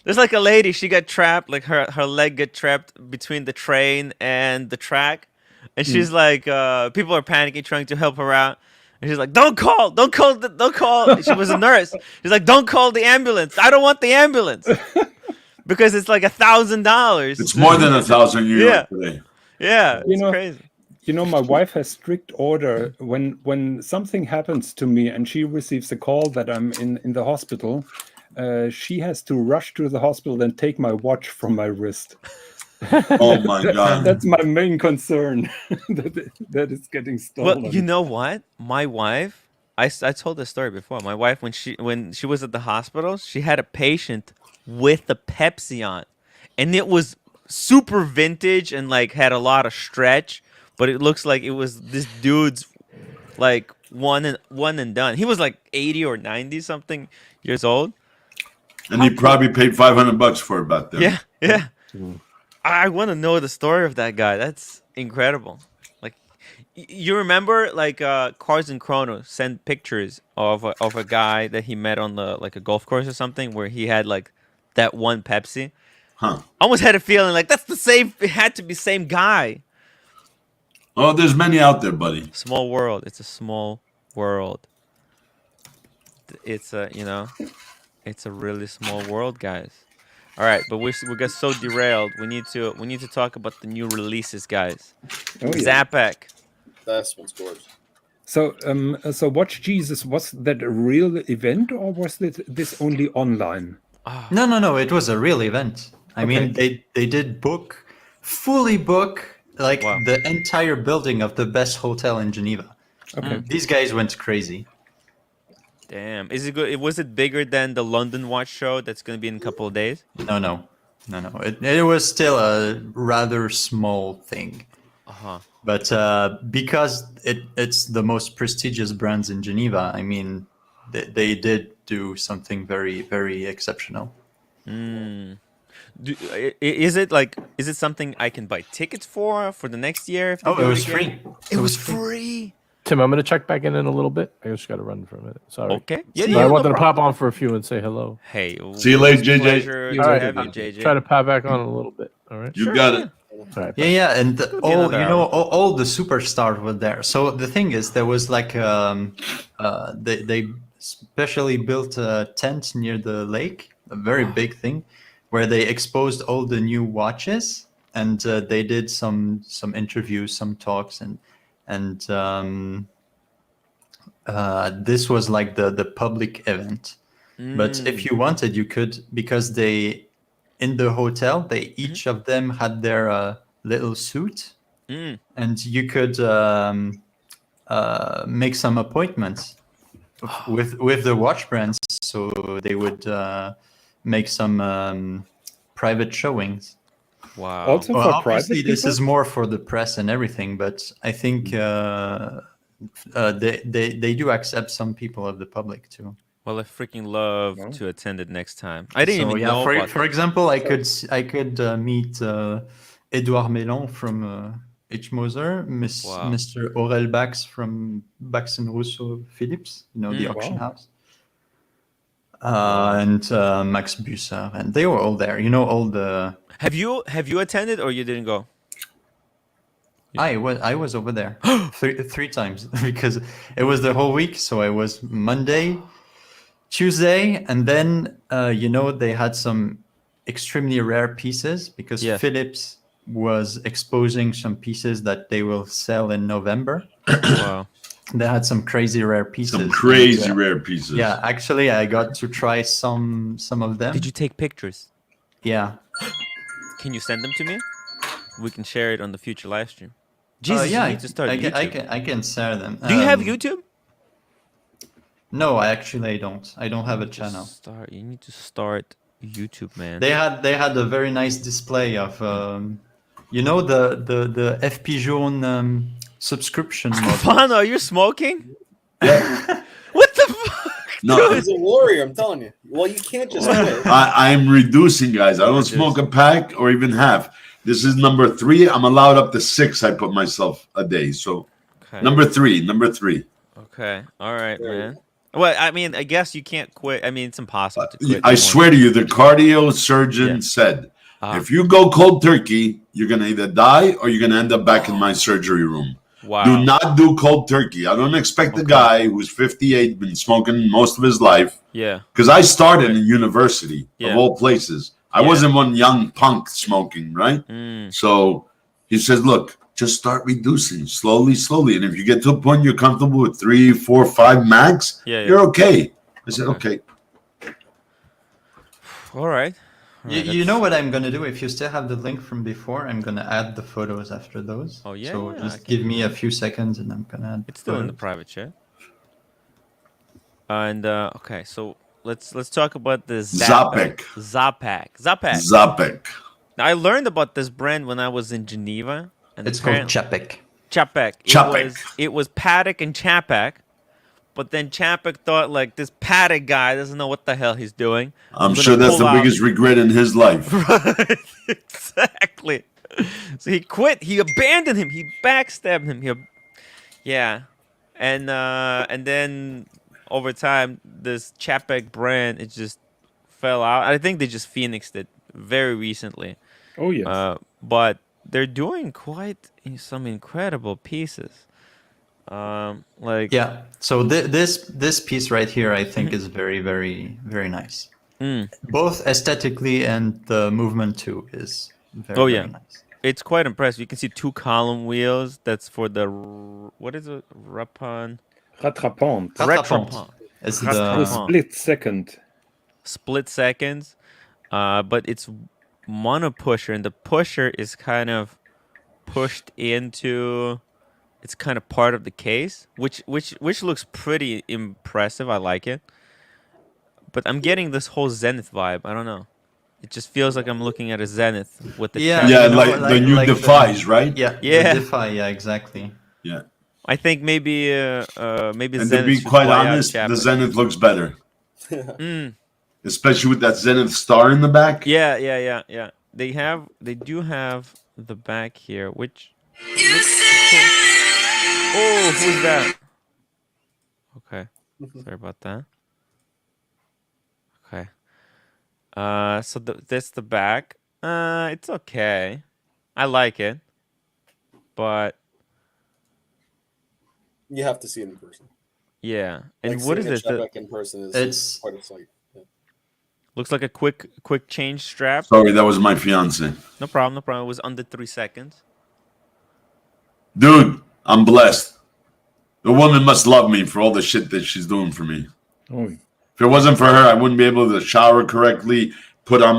There's like a lady, she got trapped, like her leg got trapped between the train and the track. And she's like, people are panicking, trying to help her out. And she's like, don't call. She was a nurse. She's like, don't call the ambulance. I don't want the ambulance. Because it's like $1,000. It's more than 1,000 euros today. Yeah, it's crazy. You know, my wife has strict order when something happens to me and she receives a call that I'm in the hospital, she has to rush to the hospital and take my watch from my wrist. Oh my God. That's my main concern, that it's getting stolen. Well, you know what? My wife, I told this story before. My wife, when she was at the hospital, she had a patient with a Pepsi on. And it was super vintage and like had a lot of stretch, but it looks like it was this dude's like one and done. He was like 80 or 90 something years old. And he probably paid $500 for it back then. Yeah, yeah. I want to know the story of that guy. That's incredible. Like, you remember, like, Cars and Chrono sent pictures of a guy that he met on a golf course or something, where he had like that one Pepsi. Huh. I almost had a feeling like that's the same. It had to be same guy. Oh, there's many out there, buddy. Small world. It's a small world. It's a it's a really small world, guys. All right, but we got so derailed. We need to talk about the new releases, guys. Oh, yeah. Zapek. That's one's gorgeous. So, Watch Jesus, was that a real event or was this only online? No. It was a real event. I mean, they did fully book like the entire building of the best hotel in Geneva. Okay. These guys went crazy. Damn. Is it good? Was it bigger than the London Watch Show that's going to be in a couple of days? No. It was still a rather small thing. Uh-huh. But because it's the most prestigious brands in Geneva, I mean, they did do something very, very exceptional. Is it something I can buy tickets for the next year? If they do it was again? free. It was free. Tim, I'm going to check back in a little bit. I just got to run for a minute. Sorry. Okay. But Yeah, I no wanted to problem. pop on for a few and say hello. Hey. See you later, it's a JJ. pleasure to All right. have you, JJ. Try to pop back on a little bit. All right. You got it. All right. Yeah, and another all the superstars were there. So the thing is, there was like they specially built a tent near the lake, a very big thing, where they exposed all the new watches, and they did some interviews, some talks, and this was like the public event. But if you wanted, you could, because they in the hotel, they each of them had their little suit, and you could make some appointments with the watch brands, so they would make some private showings. Wow. Also Well, for obviously, private this people? is more for the press and everything, but I think they do accept some people of the public too. Well, I freaking love to attend it next time. I didn't even know for about example, I could meet Edouard Mellon from H. Moser, Wow. Mr. Aurel Bax from Bax and Rousseau Philips, the auction Wow. house, and Max Busser, and they were all there. All the. Have you attended or you didn't go? I was over there three times because it was the whole week. So I was Monday, Tuesday, and then they had some extremely rare pieces because Yeah. Philips was exposing some pieces that they will sell in November. Wow. They had some crazy rare pieces. Some crazy rare pieces. Yeah, actually, I got to try some of them. Did you take pictures? Yeah. Can you send them to me? We can share it on the future live stream. Jesus, yeah, you need to start YouTube. I can share them. Do you have YouTube? No, I don't. I don't have a channel. You need to start YouTube, man. They had a very nice display of the FP Jaune subscription model. Stefano, are you smoking? Yeah. What the fuck? No, He's a warrior, I'm telling you. Well, you can't just quit. I'm reducing, guys. I don't smoke a pack or even half. This is number 3. I'm allowed up to 6. I put myself a day. So Okay. number three. Okay. All right, man. Well, I mean, I guess you can't quit. I mean, it's impossible to quit. I swear to you, the cardio surgeon said, if you go cold turkey, you're going to either die or you're going to end up back in my surgery room. Wow. Do not do cold turkey. I don't expect the guy who's 58, been smoking most of his life. Yeah. Because I started in university, of all places. I wasn't one young punk smoking, right? So he says, look, just start reducing slowly. And if you get to a point you're comfortable with 3, 4, 5 max, you're okay. I said, okay. All right. You know what I'm going to do? If you still have the link from before, I'm going to add the photos after those. Oh, yeah. So just give me a few seconds and I'm going to add It's still in the private chat. And, okay, so let's talk about the Zapek. Now, I learned about this brand when I was in Geneva. And it's called Chapek. It was Paddock and Chapek. But then Chapek thought, like, this Paddock guy doesn't know what the hell he's doing. I'm sure that's the biggest regret in his life. Right, exactly. So he quit. He abandoned him. He backstabbed him. And then over time, this Chapek brand, it just fell out. I think they just phoenixed it very recently. Oh, yes. But they're doing quite some incredible pieces. So this piece right here I think is very, very, very nice. Both aesthetically and the movement too is very, very nice. It's quite impressive. You can see 2 column wheels. That's for the what is it? Rattrapante. It's the split second. Split seconds. But it's mono pusher, and the pusher is kind of pushed into. It's kind of part of the case, which looks pretty impressive. I like it. But I'm getting this whole Zenith vibe. I don't know. It just feels like I'm looking at a Zenith with the like the new Defies, right? Yeah. The Defy, yeah, exactly. Yeah. I think maybe and Zenith. To be quite honest, the Zenith looks better. Especially with that Zenith star in the back. Yeah. They do have the back here, which looks cool. Oh, who's that? Okay. Sorry about that. Okay. So that's the back. It's okay. I like it. But you have to see it in person. Yeah. And like what is it? In person is quite a sight. Yeah. Looks like a quick change strap. Sorry, that was my fiance. No problem. It was under 3 seconds. Dude, I'm blessed. The woman must love me for all the shit that she's doing for me. Oh. If it wasn't for her, I wouldn't be able to shower correctly, put on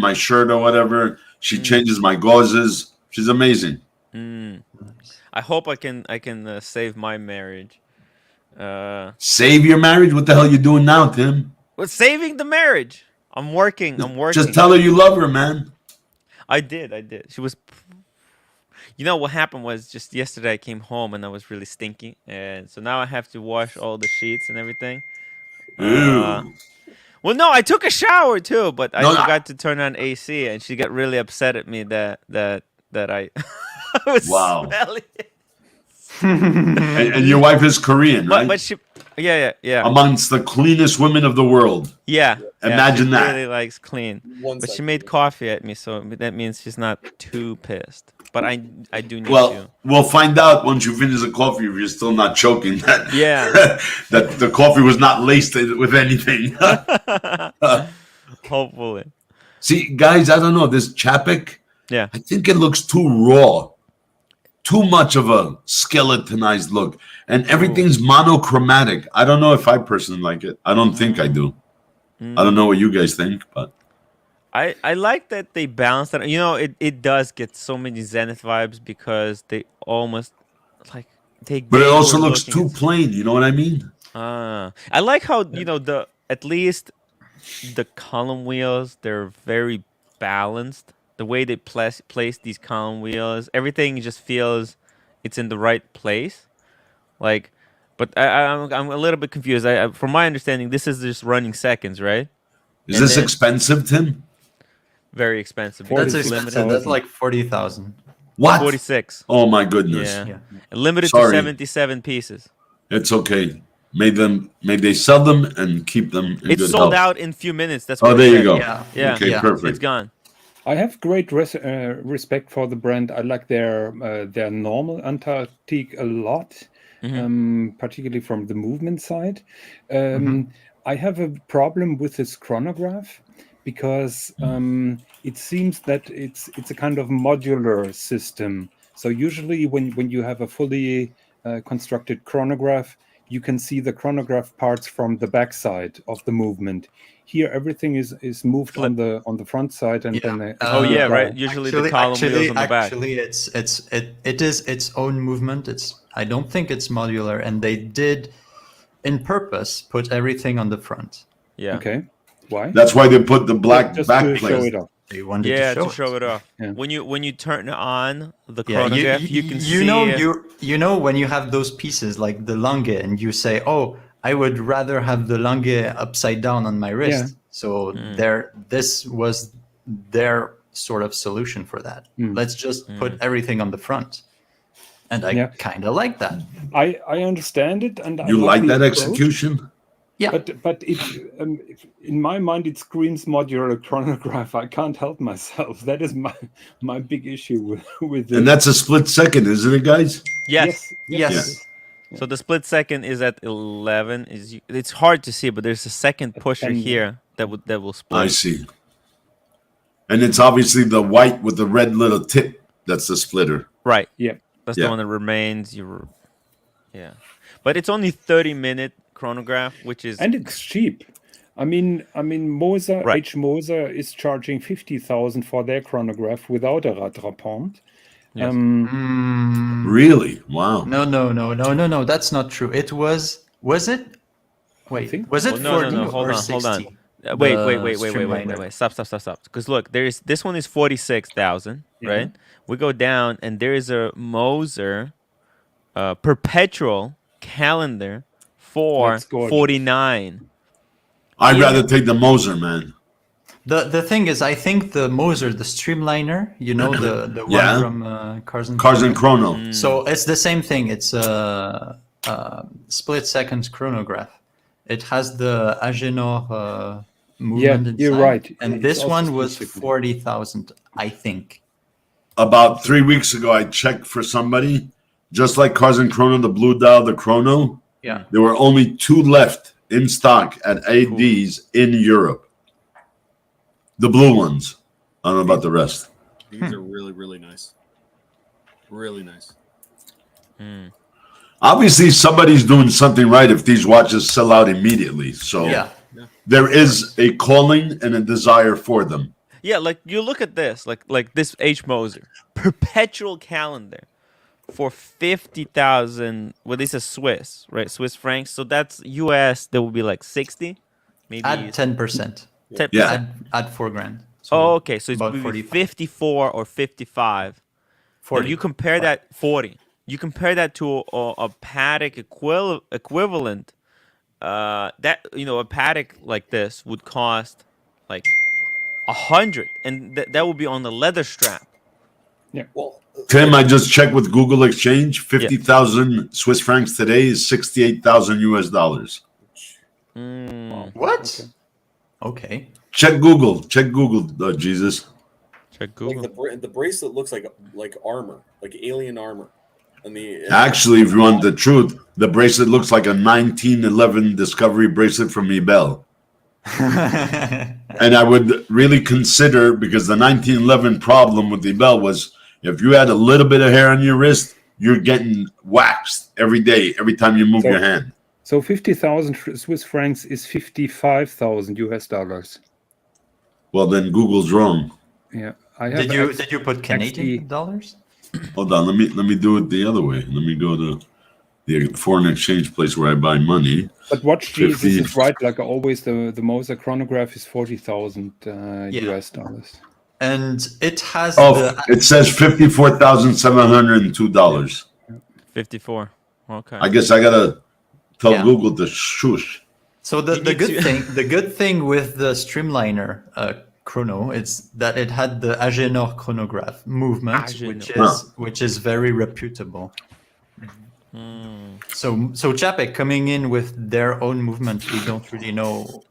my shirt or whatever. She changes my gauzes. She's amazing. I hope I can save my marriage. Save your marriage? What the hell are you doing now, Tim? Well, saving the marriage. I'm working. Just tell her you love her, man. I did. She was. You know what happened was just yesterday I came home and I was really stinky, and so now I have to wash all the sheets and everything. Ew. Well, no, I took a shower too, but I forgot to turn on AC, and she got really upset at me that I I was Wow. smelling it. And your wife is Korean, right? But she, yeah. Amongst the cleanest women of the world. Yeah. Imagine she that. really likes clean. One But she second. made coffee at me, so that means she's not too pissed. But I do need Well, to. we'll find out once you finish the coffee if you're still not choking that. Yeah. that the coffee was not laced with anything. Hopefully. See, guys, I don't know. This Chapek, Yeah. I think it looks too raw. Too much of a skeletonized look. And everything's monochromatic. I don't know if I personally like it. I don't think I do. I don't know what you guys think, but I like that they balance that. You know, it does get so many Zenith vibes because they almost like they. but it they also were looks looking too plain. You know what I mean? I like how at least the column wheels, they're very balanced. The way they place these column wheels, everything just feels it's in the right place. Like, but I'm a little bit confused. From my understanding, this is just running seconds, right? Is And this then- expensive, Tim? Very expensive. That's because it's expensive. limited. That's like 40,000. What? 46. Oh my goodness! Yeah. Yeah. Limited Sorry. to 77 pieces. It's okay. May they sell them and keep them in It's good sold health. out in few minutes. That's Oh, what there it you said. go. Yeah. Yeah. Okay, Yeah. perfect. It's gone. I have great respect for the brand. I like their normal Antarctic a lot, particularly from the movement side. I have a problem with this chronograph because it seems that it's a kind of modular system. So usually when you have a fully constructed chronograph, you can see the chronograph parts from the backside of the movement. Here, everything is moved on the front side, and then Oh yeah, down. right. Usually the column wheels on the back. Actually, it is its own movement. I don't think it's modular, and they did, in purpose, put everything on the front. Yeah. Okay, why? That's why they put the black Just back to show plate. it off. They wanted Yeah, to show it. it off. Yeah. When you turn on the Yeah, chronograph, you can see. you know when you have those pieces like the lange, and you say, "Oh, I would rather have the lange upside down on my wrist." Yeah. So this was their sort of solution for that. Let's just put everything on the front, and I kind of like that. I understand it, and You like the that approach, execution? Yeah, but it in my mind it screams modular chronograph. I can't help myself. That is my big issue with it. And that's a split second, isn't it, guys? Yes. Yes. So the split second is at 11. It's hard to see, but there's a second pusher 10. here that will split. I see. And it's obviously the white with the red little tip that's the splitter. Right. Yeah. That's Yeah. the one that remains. Yeah. But it's only 30-minute chronograph, which is And it's cheap. I mean, Moser, Right. H. Moser is charging 50,000 for their chronograph without a rattrapante. Yes. Really? Wow. No. That's not true. It was it? Wait, think- was it Well, no, 40 no, hold or on, 60? hold on. Wait. The Streamliner. Stop. Because look, this one is 46,000, right? We go down, and there is a Moser perpetual calendar for That's gorgeous. 49. I'd rather take the Moser, man. The thing is, I think the Moser, the Streamliner, you know, the Yeah. one from Cars and Cars and Chrono. So it's the same thing. It's a split seconds chronograph. It has the Agénor movement inside. you're right. And It's this also one split was second. 40,000, I think. About 3 weeks ago, I checked for somebody, just like Cars and Chrono, the blue dial, the Chrono. Yeah. There were only 2 left in stock at ADs in Europe. The blue ones. I don't know about the rest. These are really, really nice. Really nice. Obviously, somebody's doing something right if these watches sell out immediately. So Yeah. there is a calling and a desire for them. Yeah, like you look at this, like this H. Moser perpetual calendar for 50,000. Well, this is Swiss, right? Swiss francs. So that's US. That would be like 60, maybe Add 10%. 10%. Yeah. Add 4 grand. So Oh, okay. So it's about maybe 45. 54 or 55. 40. Now you compare that 40. You compare that to a Patek equivalent. That a Patek like this would cost like 100, and that would be on the leather strap. Well, Tim, I just checked with Google Exchange. 50,000 Swiss francs today is 68,000 US dollars. Mm, What? Okay. Check Google. Jesus. check like Google. the bracelet looks like armor, like alien armor. And Actually, if you want the truth, the bracelet looks like a 1911 Discovery bracelet from Ebel. And I would really consider, because the 1911 problem with Ebel was if you had a little bit of hair on your wrist, you're getting waxed every day, every time you move your hand. So 50,000 Swiss francs is 55,000 US dollars. Well, then Google's wrong. Yeah, I have. Did you put Canadian dollars? Hold on, let me do it the other way. Let me go to the foreign exchange place where I buy money. But watch this is right. Like always, the Moser chronograph is 40,000 US dollars. And it has it says $54,702. 54. Okay. I guess I gotta tell Google to shush. So the good thing with the Streamliner chrono is that it had the Agénor chronograph movement, which is very reputable. So Chapek coming in with their own movement, we don't really know.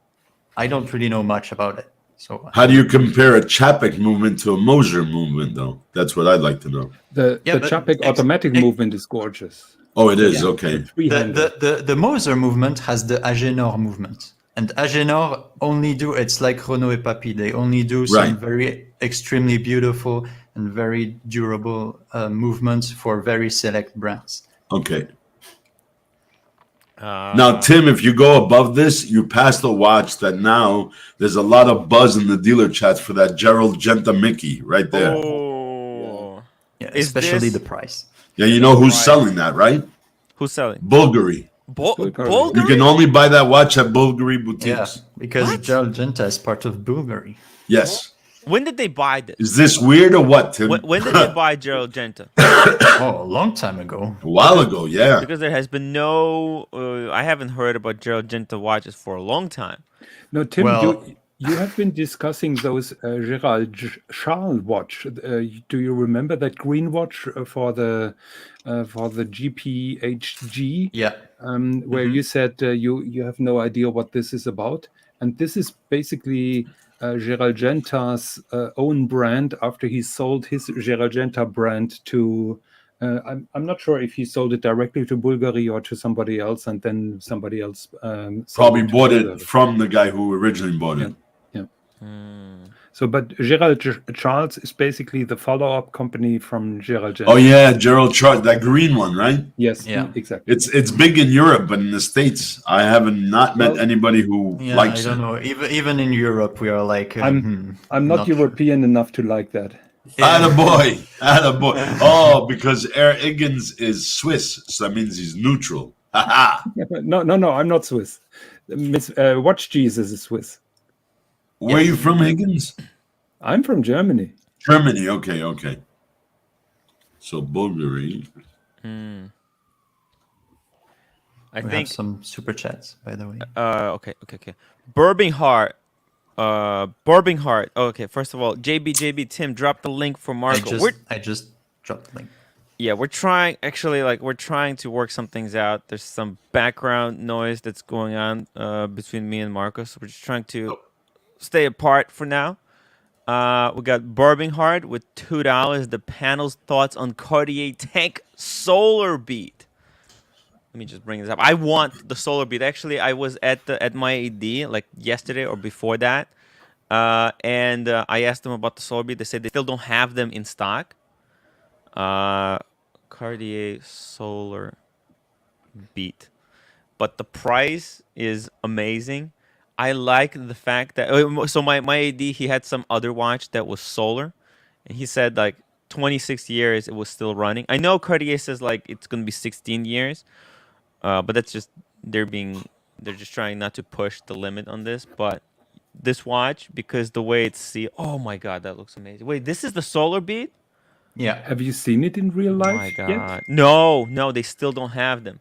I don't really know much about it. So how do you compare a Chapek movement to a Moser movement, though? That's what I'd like to know. The Chapek automatic movement is gorgeous. Oh, it is okay. The Moser movement has the Agénor movement. And Agénor only do, it's like Renault et Papy, they only do some very extremely beautiful and very durable movements for very select brands. Okay. Now, Tim, if you go above this, you pass the watch that now there's a lot of buzz in the dealer chats for that Gerald Genta Mickey right there. Oh. Yeah, especially the price. Yeah, you know who's selling that, right? Who's selling? Bulgari. Bulgari? You can only buy that watch at Bulgari boutiques. Yeah, because Gerald Genta is part of Bulgari. Yes. When did they buy this? Is this weird or what, Tim? When did they buy Gerald Genta? Oh, a long time ago. A while ago, yeah. Because there has been no... I haven't heard about Gerald Genta watches for a long time. No, Tim, you have been discussing those Gerald Charles watch. Do you remember that green watch for the GPHG? Yeah. Where you said you have no idea what this is about, and this is basically Gerald Genta's own brand after he sold his Gerald Genta brand to. I'm not sure if he sold it directly to Bulgari or to somebody else, and then somebody else probably bought it from the guy who originally bought it. Yeah. So, but Gerald Charles is basically the follow-up company from Gerald Genta. Oh yeah, Gerald Charles, that green one, right? Yes, exactly. It's big in Europe, but in the States, I haven't met anybody who likes it. I don't know. Even in Europe, we are like. I'm not European enough to like that. Attaboy. Oh, because Eric Higgins is Swiss, so that means he's neutral. No, I'm not Swiss. Watch Jesus is Swiss. Where are you from, Higgins? I'm from Germany. Germany, okay. So Bulgari. I think have some super chats, by the way. Okay. Bourbon Heart. Bourbon Heart. Okay, first of all, JB, Tim, drop the link for Marco. I just dropped the link. Yeah, we're trying to work some things out. There's some background noise that's going on between me and Marco, so we're just trying to stay apart for now. We got Bourbon Heart with $2. The panel's thoughts on Cartier Tank Solar Beat. Let me just bring this up. I want the Solar Beat. Actually, I was at my AD like yesterday or before that, and I asked them about the Solar Beat. They said they still don't have them in stock. Cartier Solar Beat, but the price is amazing. I like the fact that so my AD, he had some other watch that was solar, and he said like 26 years it was still running. I know Cartier says like it's gonna be 16 years, but that's just they're just trying not to push the limit on this. But this watch, because the way it's oh my god, that looks amazing. Wait, this is the Solar Beat? Yeah. Have you seen it in real life? Oh my god, no, they still don't have them.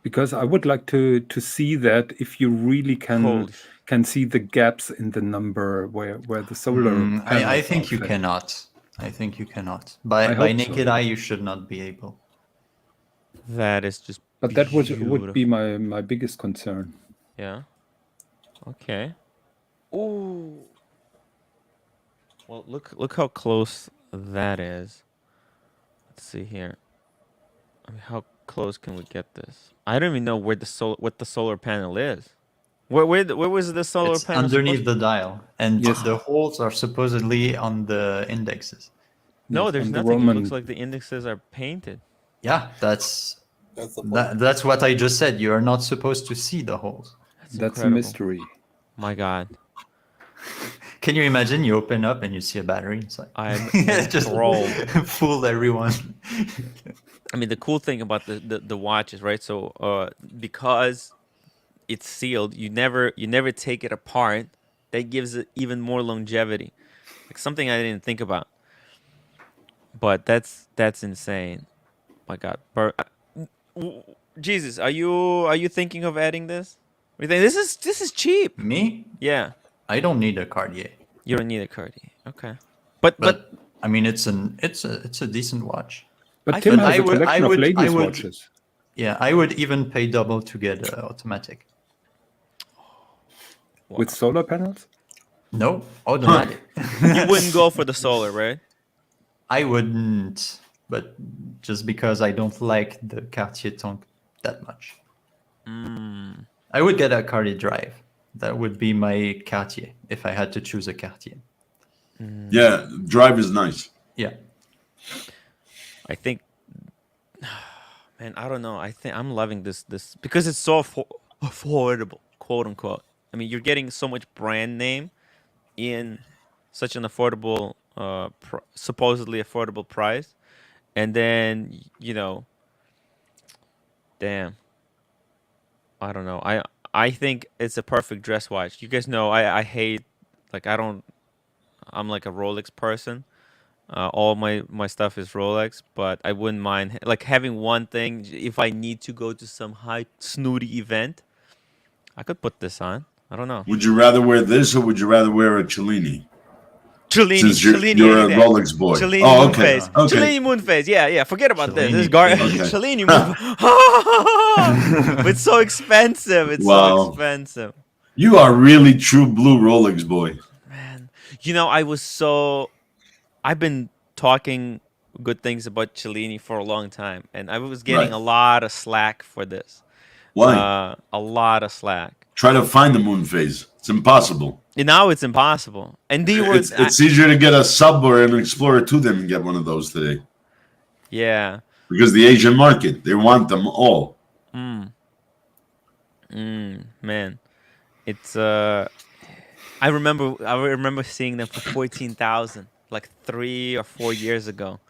Because I would like to see that if you really can see the gaps in the number where the solar. I think you cannot. I think you cannot. I By hope naked so. eye, you should not be able. That is just But that would be beautiful. my biggest concern. Yeah. Okay. Ooh. Well, look how close that is. Let's see here. I mean, how close can we get this? I don't even know where what the solar panel is. Where was the solar It's panel underneath supposed? the dial, and Yes. the holes are supposedly on the indexes. No, Yes, there's on the nothing. It looks Roman. like the indexes are painted. Yeah, that's That's the point. that's what I just said. You are not supposed to see the holes. That's That's a incredible. mystery. My God, Can you imagine? You open up and you see a battery. It's like I'm just enthralled. fool everyone. I mean, the cool thing about the watch is, right? So, because it's sealed, you never take it apart. That gives it even more longevity. Like something I didn't think about. But that's insane. My God, Jesus, are you thinking of adding this? We think this is cheap. Me? Yeah, I don't need a Cartier, you don't need a Cartier. Okay, but but I mean it's a decent watch. But I Tim feel- has a I collection of would ladies' watches. yeah, I would even pay double to get automatic. With solar panels? No, automatic. you wouldn't go for the solar, right? I wouldn't, but just because I don't like the Cartier tank that much. I would get a Cartier drive. That would be my Cartier if I had to choose a Cartier. Yeah, drive is nice. Yeah. I think, man, I don't know. I think I'm loving this because it's so affordable, quote unquote. I mean, you're getting so much brand name in such an affordable, supposedly affordable price, and then damn, I don't know. I think it's a perfect dress watch. You guys know I hate, like, I'm like a Rolex person. All my stuff is Rolex, but I wouldn't mind like having one thing if I need to go to some high snooty event. I could put this on. I don't know. Would you rather wear this or would you rather wear a Cellini? Cellini, Since you're Cellini you're any a day. Rolex boy. Cellini Oh, moon okay, phase. okay. Cellini moon phase. Yeah. Forget about this. This is Cellini phase. Cellini moon. It's so expensive. It's so Wow. expensive. You are really true blue Rolex boy. Man, I've been talking good things about Cellini for a long time, and I was getting Right. a lot of slack for this. Why? A lot of slack. Try to find the moon phase. It's impossible. And now it's impossible. And they were, It's easier to get a Sub or an Explorer 2 than get one of those today. yeah. Because the Asian market, they want them all. Man, it's I remember seeing them for 14,000 like 3 or 4 years ago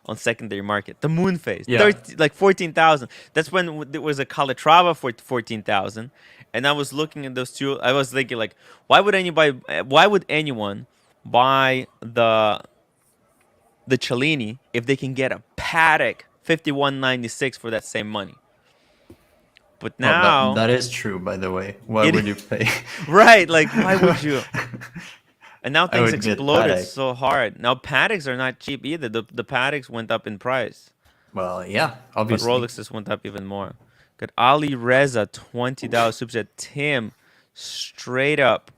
on secondary market. The moon phase, Yeah. like 14,000. That's when there was a Calatrava for 14,000, and I was looking at those two. I was thinking like, why would anyone buy the Cellini if they can get a Patek 5196 for that same money? But Well, now, that is true, by the way. Why It- would you pay? right? Like, why would you? And now I things would get exploded Patek. so hard. Now Pateks are not cheap either. The Pateks went up in price, Well, yeah, but obviously. Rolexes went up even more. Got Ali Reza $20 super chat. Tim, straight up,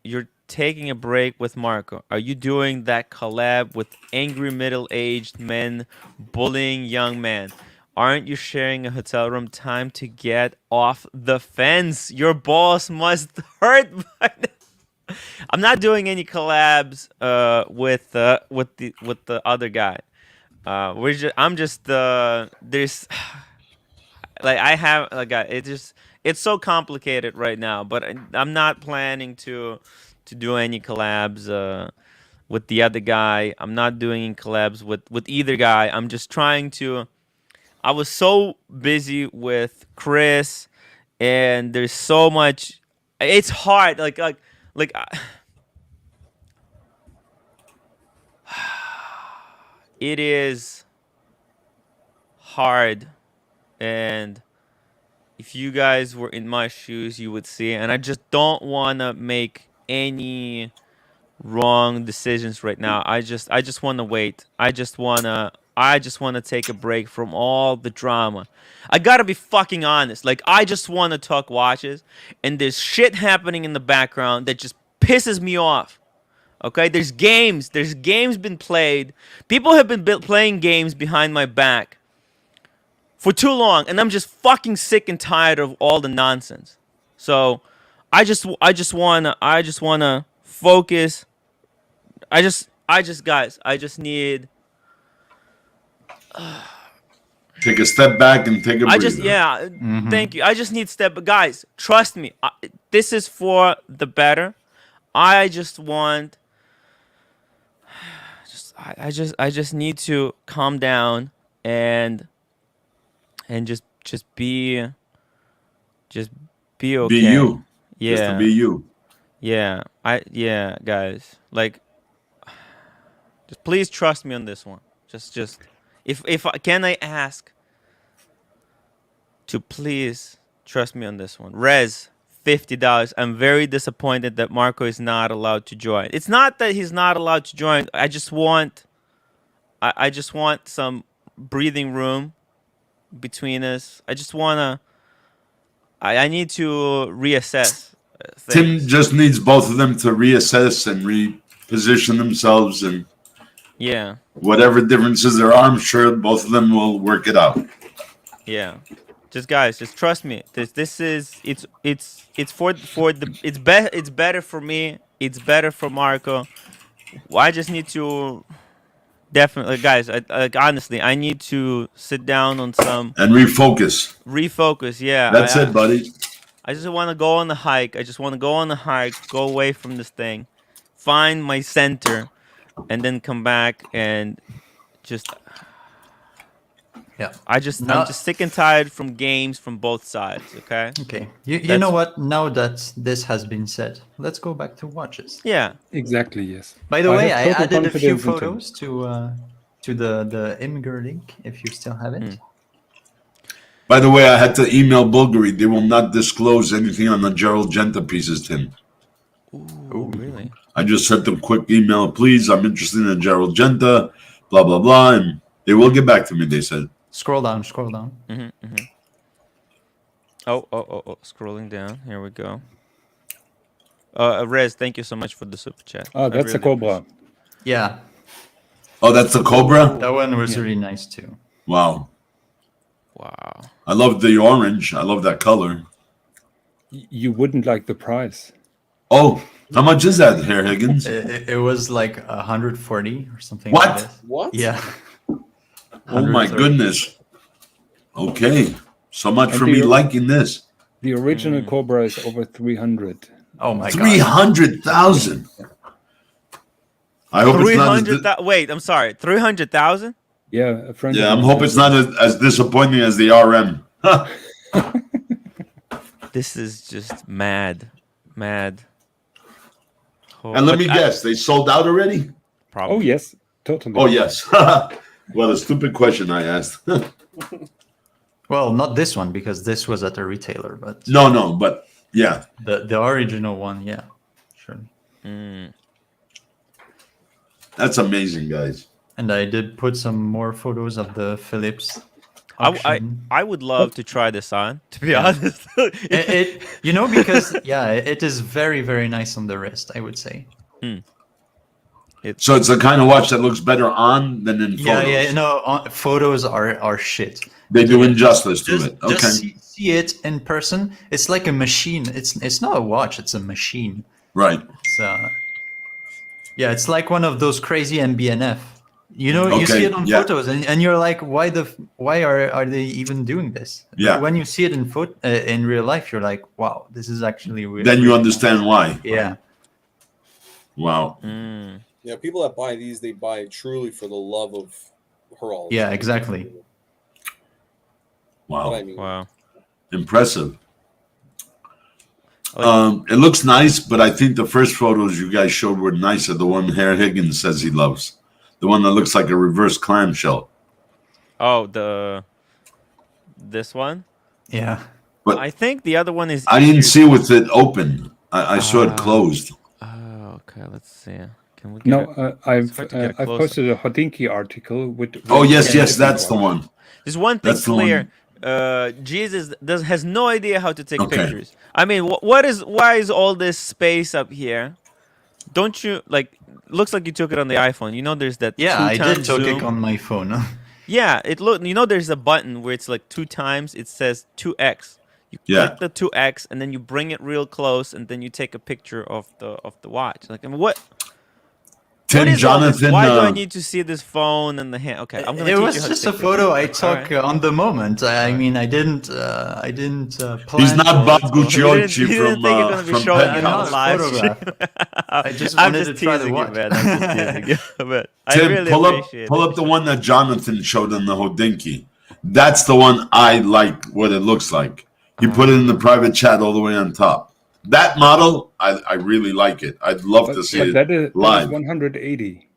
you're taking a break with Marco. Are you doing that collab with angry middle-aged men bullying young men? Aren't you sharing a hotel room? Time to get off the fence. Your balls must hurt. I'm not doing any collabs with the other guy. I'm just there's like I have like it's so complicated right now, but I'm not planning to do any collabs with the other guy. I'm not doing any collabs with either guy. I'm just trying to. I was so busy with Chris, and there's so much. It's hard. Like. It is hard, and if you guys were in my shoes, you would see. And I just don't want to make any wrong decisions right now. I just want to wait. I just want to take a break from all the drama. I got to be fucking honest. Like, I just want to talk watches, and there's shit happening in the background that just pisses me off. Okay? There's games been played. People have been playing games behind my back for too long, and I'm just fucking sick and tired of all the nonsense. So, I just want to focus. Guys, I just need. Take a step back and take a breather. Thank you. I just need step. But guys, trust me, this is for the better. I just want. I just need to calm down and just be okay. Be you. Yeah. Just to be you. Yeah. Guys. Like, just please trust me on this one. Just if can I ask to please trust me on this one. Rez, $50. I'm very disappointed that Marco is not allowed to join. It's not that he's not allowed to join. I just want some breathing room between us. I need to reassess things. Tim just needs both of them to reassess and reposition themselves, and whatever differences there are, I'm sure both of them will work it out. Yeah. Just guys, just trust me. This is it's better for me. It's better for Marco. I just need to definitely, guys. Honestly, I need to sit down on some and refocus. Yeah, that's it, buddy. I just want to go on the hike. Go away from this thing, find my center, and then come back and just. Yeah. I'm just sick and tired from games from both sides. Okay. Okay. You know what? Now that this has been said, let's go back to watches. Yeah. Exactly. Yes. By the way, I added a few photos to the Imgur link if you still have it. By the way, I had to email Bulgari. They will not disclose anything on the Gerald Genta pieces, Tim. Ooh, really? I just sent them a quick email. Please, I'm interested in the Gerald Genta. Blah blah blah, and they will get back to me. They said. Scroll down. Oh, scrolling down. Here we go. Rez, thank you so much for the super chat. Oh, that's really a Cobra. Yeah. Oh, that's the Cobra? That one was really nice too. Wow. I love the orange. I love that color. You wouldn't like the price. Oh, how much is that, Herr Higgins? It was like 140 or something. What? Like that. What? Yeah. Oh my goodness. Okay. So much for me liking this. The original Cobra is over 300. Oh my god. 300,000. I hope it's not wait, I'm sorry. 300,000? Yeah, a friend. Yeah, I'm hoping it's not as disappointing as the RM. This is just mad. And let me guess, they sold out already? Probably. Oh yes, totally. Oh yes. What a stupid question I asked. Well, not this one because this was at a retailer, but no, but yeah, the original one, yeah, sure. That's amazing, guys. And I did put some more photos of the Philips. I would love to try this on, to be honest. it because it is very, very nice on the wrist, I would say. So it's the kind of watch that looks better on than in photos. Photos are shit. They do injustice to it. Okay. Just see it in person. It's like a machine. It's not a watch. It's a machine. Right. It's like one of those crazy MBNF. You see it on photos, and you're like, why are they even doing this? Yeah. But when you see it in real life, you're like, wow, this is actually weird. Then you understand why. Yeah. Wow. Yeah, people that buy these, they buy truly for the love of horology. Yeah, exactly. Wow. I mean. Wow. Impressive. It looks nice, but I think the first photos you guys showed were nicer. The one Herr Higgins says he loves. The one that looks like a reverse clamshell. Oh, this one? Yeah. But I think the other one is... I didn't see with it open. I saw it closed. Oh, Okay, let's see. Can we get No, I've hard to get a I've close-up. posted a Hodinkee article with. Oh yes, a yes, different that's the watch. one. There's one thing That's the clear. one. Jesus has no idea how to take Okay. pictures. I mean, why is all this space up here? Don't you like? Looks like you took it on the iPhone. You know, there's that Yeah, 2 I did times took zoom. it on my phone. Yeah, it look. You know, there's a button where it's like 2 times. It says 2x. You Yeah. click the 2x, and then you bring it real close, and then you take a picture of the watch. Like, I mean, what? Tim, What is all this? Jonathan. Why do I need to see this phone and the hand? Okay, I'm gonna It teach was you how just to a take photo I pictures. took on the moment. I mean, I didn't plan. He's not Bob Cool. He didn't Gucciocci think you're gonna be from showing it Not on a the live photograph. stream. I just I'm wanted just to try the teasing you, watch. man. I'm just teasing you. But I Tim, really pull appreciate up it. the one that Jonathan showed in the Hodinkee. That's the one I like. What it looks like. He put it in the private chat all the way on top. That model, I really like it. I'd love to see But it that is live. 180.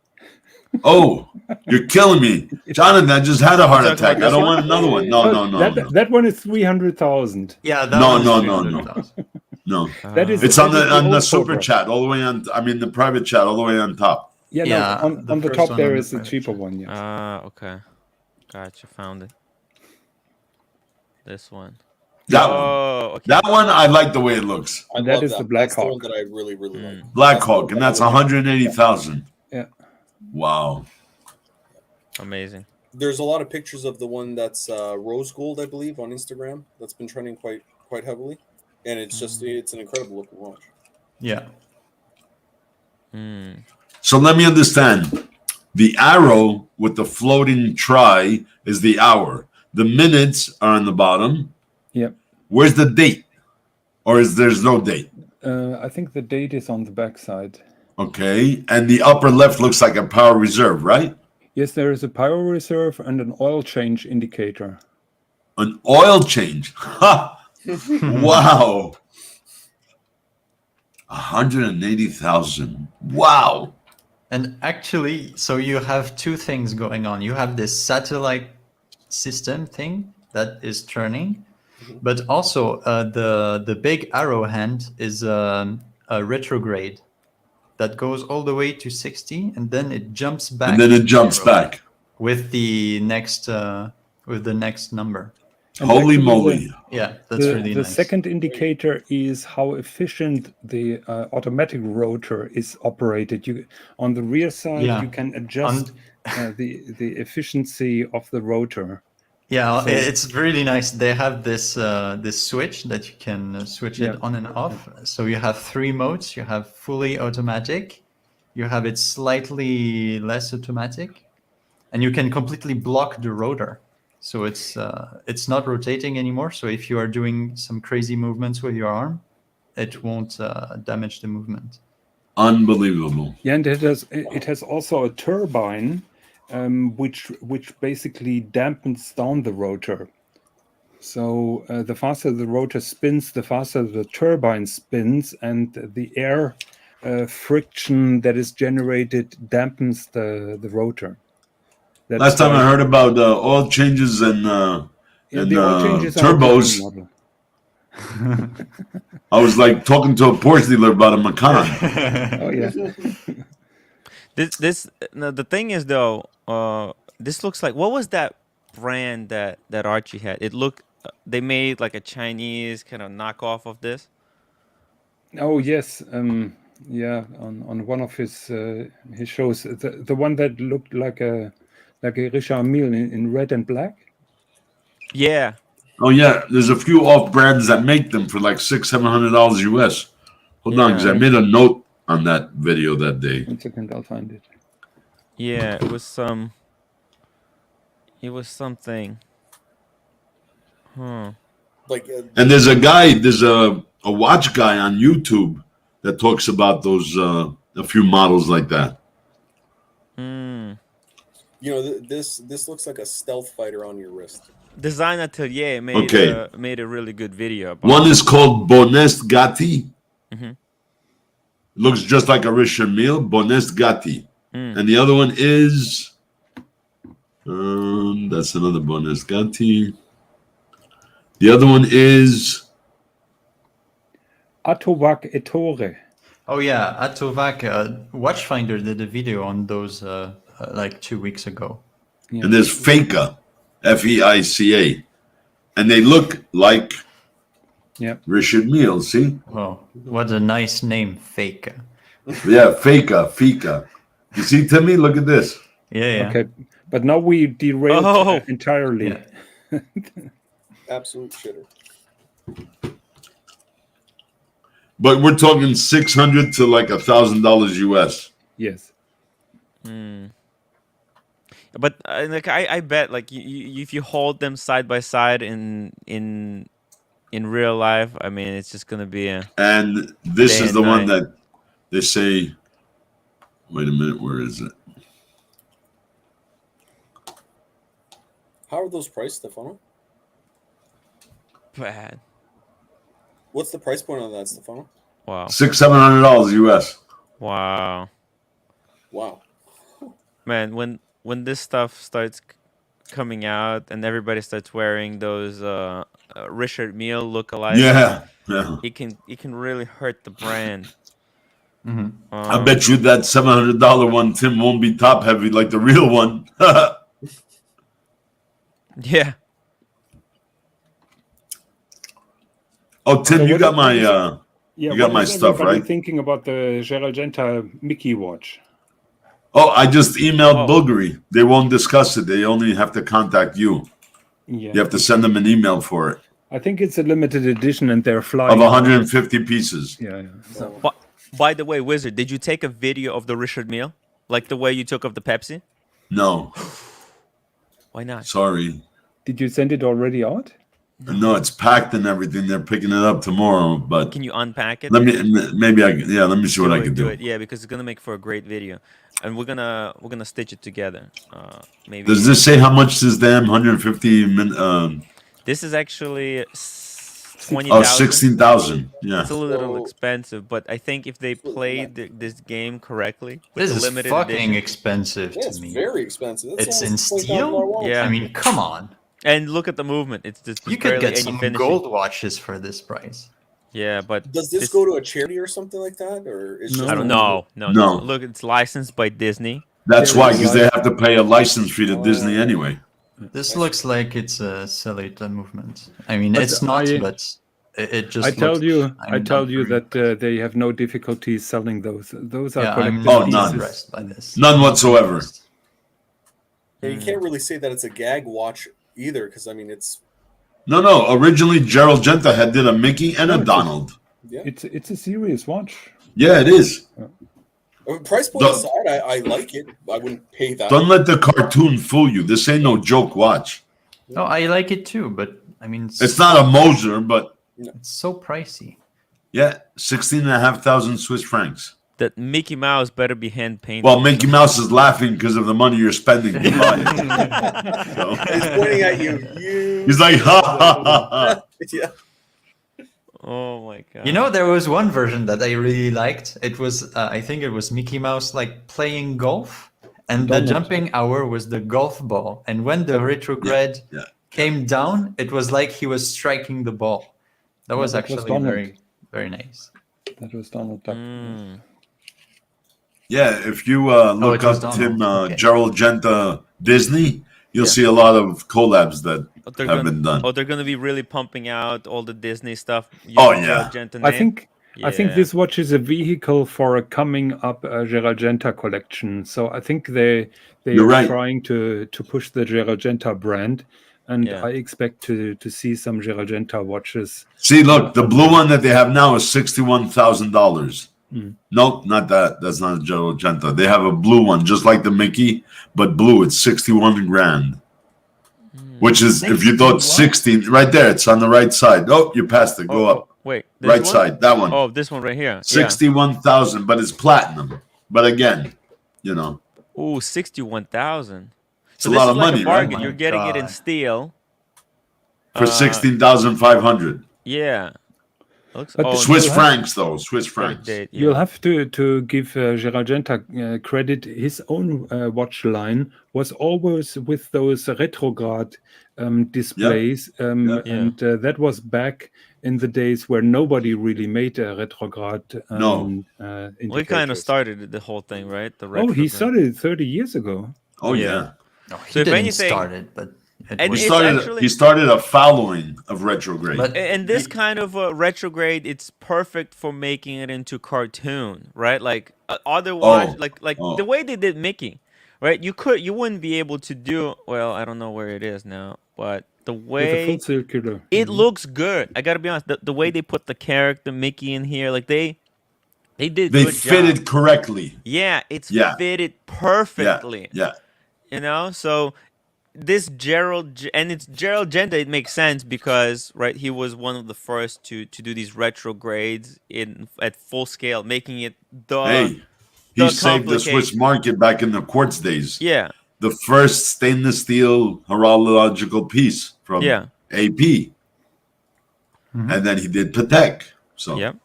Oh, you're killing me, Jonathan! I just had a heart talking attack. about I this don't one? want another one. No, no, no, no, That one is 300,000. Yeah, that No, one is no, no, no. 300,000. no. That is It's on that is the old super photo. chat all the way on. I mean the private chat all the way on top. Yeah, Yeah, no, the on the first top one there on the is a private cheaper chat. one. Yes. Okay. Gotcha. Found it. This one. That one. Oh, okay. That one, I like the way it looks. I That love is that. the Black That's the one Hawk. that I really, really like. Black Hawk, and that's 180,000. Yeah. Wow. Amazing. There's a lot of pictures of the one that's rose gold, I believe, on Instagram. That's been trending quite heavily, and it's an incredible looking watch. Yeah. So let me understand. The arrow with the floating tri is the hour. The minutes are on the bottom. Yep. Where's the date? Or there's no date? I think the date is on the back side. Okay. And the upper left looks like a power reserve, right? Yes, there is a power reserve and an oil change indicator. An oil change. Ha! Wow. 180,000. Wow. And actually, so you have two things going on. You have this satellite system thing that is turning, but also the big arrow hand is a retrograde that goes all the way to 60, and then it jumps back. And then it jumps zero back. with the next number. And Holy actually moly. Yeah, that's really the nice. second indicator is how efficient the automatic rotor is operated. On the rear side, Yeah. you can adjust the efficiency of the rotor. Yeah, So- it's really nice. They have this switch that you can switch it on and off. So you have 3 modes. You have fully automatic, you have it slightly less automatic, and you can completely block the rotor. So it's not rotating anymore. So if you are doing some crazy movements with your arm, it won't damage the movement. Unbelievable. Yeah, and it has also a turbine, which basically dampens down the rotor. So the faster the rotor spins, the faster the turbine spins, and the air friction that is generated dampens the rotor. That's Last time I why- heard about oil changes and the oil changes are a turbos, different model. I was like talking to a Porsche dealer about a Macan. Oh yeah. The thing is though, this looks like, what was that brand that Archie had? It looked, they made like a Chinese kind of knockoff of this. Oh yes. Yeah. On one of his shows, the one that looked like a Richard Mille in red and black. Yeah. Oh yeah, there's a few off brands that make them for like $600-700 US. Hold on, because I made a note on that video that day. 1 second, I'll find it. Yeah, it was something. Like, And there's a watch guy on YouTube that talks about those a few models like that. you know, this looks like a stealth fighter on your wrist. Design Atelier made made a really good video about One it. is called Bonest Gatti. Looks just like a Richard Mille, Bonest Gatti. And the other one is that's another Bonest Gatti. The other one is Atovac Ettore. Oh yeah, Atovac Watchfinder did a video on those like 2 weeks ago. Yeah. And there's Feica, Feica, and they look like Richard Mille. See? Oh, what a nice name, Fake. Yeah, Feica. You see, Timmy? Look at this. Yeah. Okay, but now we derailed entirely. Yeah. Absolute shitter. But we're talking $600 to like $1,000 US. Yes. But like I bet like you, if you hold them side by side in real life, I mean it's just gonna be a. And this day is and the one night. that they say. Wait a minute, where is it? How are those priced, Stefano? Bad. What's the price point on that, Stefano? Wow. $600-700 US. Wow. Wow. Man, when this stuff starts coming out and everybody starts wearing those Richard Mille lookalikes, Yeah. it can really hurt the brand. I bet you that $700 one, Tim, won't be top heavy like the real one. Yeah. Oh, Tim, Okay, you what got is- my Yeah, you got what my is stuff, everybody right? thinking about the Gerald Mickey watch? Oh, I just emailed Oh. Bulgari. They won't discuss it. They only have to contact you. Yeah, You have to send them an email for it I think it's a limited edition, and they're flying. of 150 pieces. Yeah. So, But by the way, Wizard, did you take a video of the Richard Mille, like the way you took of the Pepsi? No, Why not? sorry. did you send it already out? No, it's packed and everything. They're picking it up tomorrow. But Can you unpack it? let me maybe I can. Yeah, let me see what I can do. it, yeah, because it's gonna make for a great video, and we're gonna stitch it together. Maybe Does this say how much this damn 150 this is actually 20,000. Oh, 16,000. Yeah. It's a little So- expensive, but I think if they played this game correctly with This the is limited fucking edition, expensive Yeah, to it's me. very expensive. That's It's almost in $20,000 steel? watch. Yeah. I mean, come on. and look at the movement, it's just You could barely get any some finishing. gold watches for this price. Yeah, but Does this go to a charity or something like that, or is No. just I don't know. No. No. Look, it's licensed by Disney. That's There why, is because they have to pay a license fee to Disney anyway. This looks like it's a Celita movement. I mean, But it's not, I- but it just. I tell you I'm that they have no difficulty selling those. Those are Yeah, I'm collected not none. pieces. impressed by this. None whatsoever. Yeah, you can't really say that it's a gag watch either, because I mean it's No. Originally, Gerald Genta had did a Mickey and a Donald. It's a serious watch. Yeah, it is. Price point Don't- aside, I like it. I wouldn't pay that. Don't let the cartoon fool you. This ain't no joke watch. No, I like it too, but I mean, It's not a Moser, but It's so pricey. yeah, 16,500 Swiss francs. That Mickey Mouse better be hand painted. Well, Mickey Mouse is laughing because of the money you're spending to buy it. So, He's pointing at you. he's like, ha ha ha ha. Yeah. Oh my god. You know, there was one version that I really liked. It was, I think it was Mickey Mouse like playing golf, and the jumping hour was the golf ball. And when the retrograde Yeah. came down, it was like he was striking the ball. That was that was actually Donald. very, very nice. That was Donald Duck. Yeah, if you look it was up Donald. Tim Okay. Gerald Genta Disney, you'll Yeah. see a lot of collabs that they're have gonna, been done. they're gonna be really pumping out all the Disney stuff. Oh, using yeah. Gerald Genta I name. think Yeah. this watch is a vehicle for a coming up Gerald Genta collection. So I think they You're are right. trying to push the Gerald Genta brand, and Yeah. I expect to see some Gerald Genta watches. See, look, the blue one that they have now is $61,000. Mm. Nope, not that. That's not a Gerald Genta. They have a blue one, just like the Mickey, but blue. It's 61 grand. Which is, if you thought 16, right there, it's on the right side. Oh, you passed it. Go up. Wait, this Right one? side, that one. Oh, this one right here. 61,000, but it's platinum. But again, you know, Yeah. Ooh, 61,000. it's So a this lot is of like money, a bargain. right? My You're getting it in God. steel. For 16,500. Yeah. Swiss francs, though. Swiss francs. Date, yeah. You'll have to give Gerald Genta credit. His own watch line was always with those retrograde displays, and that was back in the days where nobody really made a retrograde. We kind of started the whole thing, right? The he started it 30 years ago. Oh yeah. No, he So if didn't anything- start it, but And was- it's He started a following of retrograde. But- and this kind of retrograde, it's perfect for making it into cartoon, right? Like otherwise, the way they did Mickey, right? You wouldn't be able to do well. I don't know where it is now, but the With a way full circular. it looks good. I gotta be honest. The way they put the character Mickey in here, like they did. They good fitted job. correctly. Yeah, it's Yeah. fitted perfectly. Yeah. You know, so this Gerald Genta, it makes sense because he was one of the first to do these retrogrades at full scale, making it He saved the Swiss market back in the quartz days. Yeah. The first stainless steel horological piece from AP. And then he did Patek. So Yep.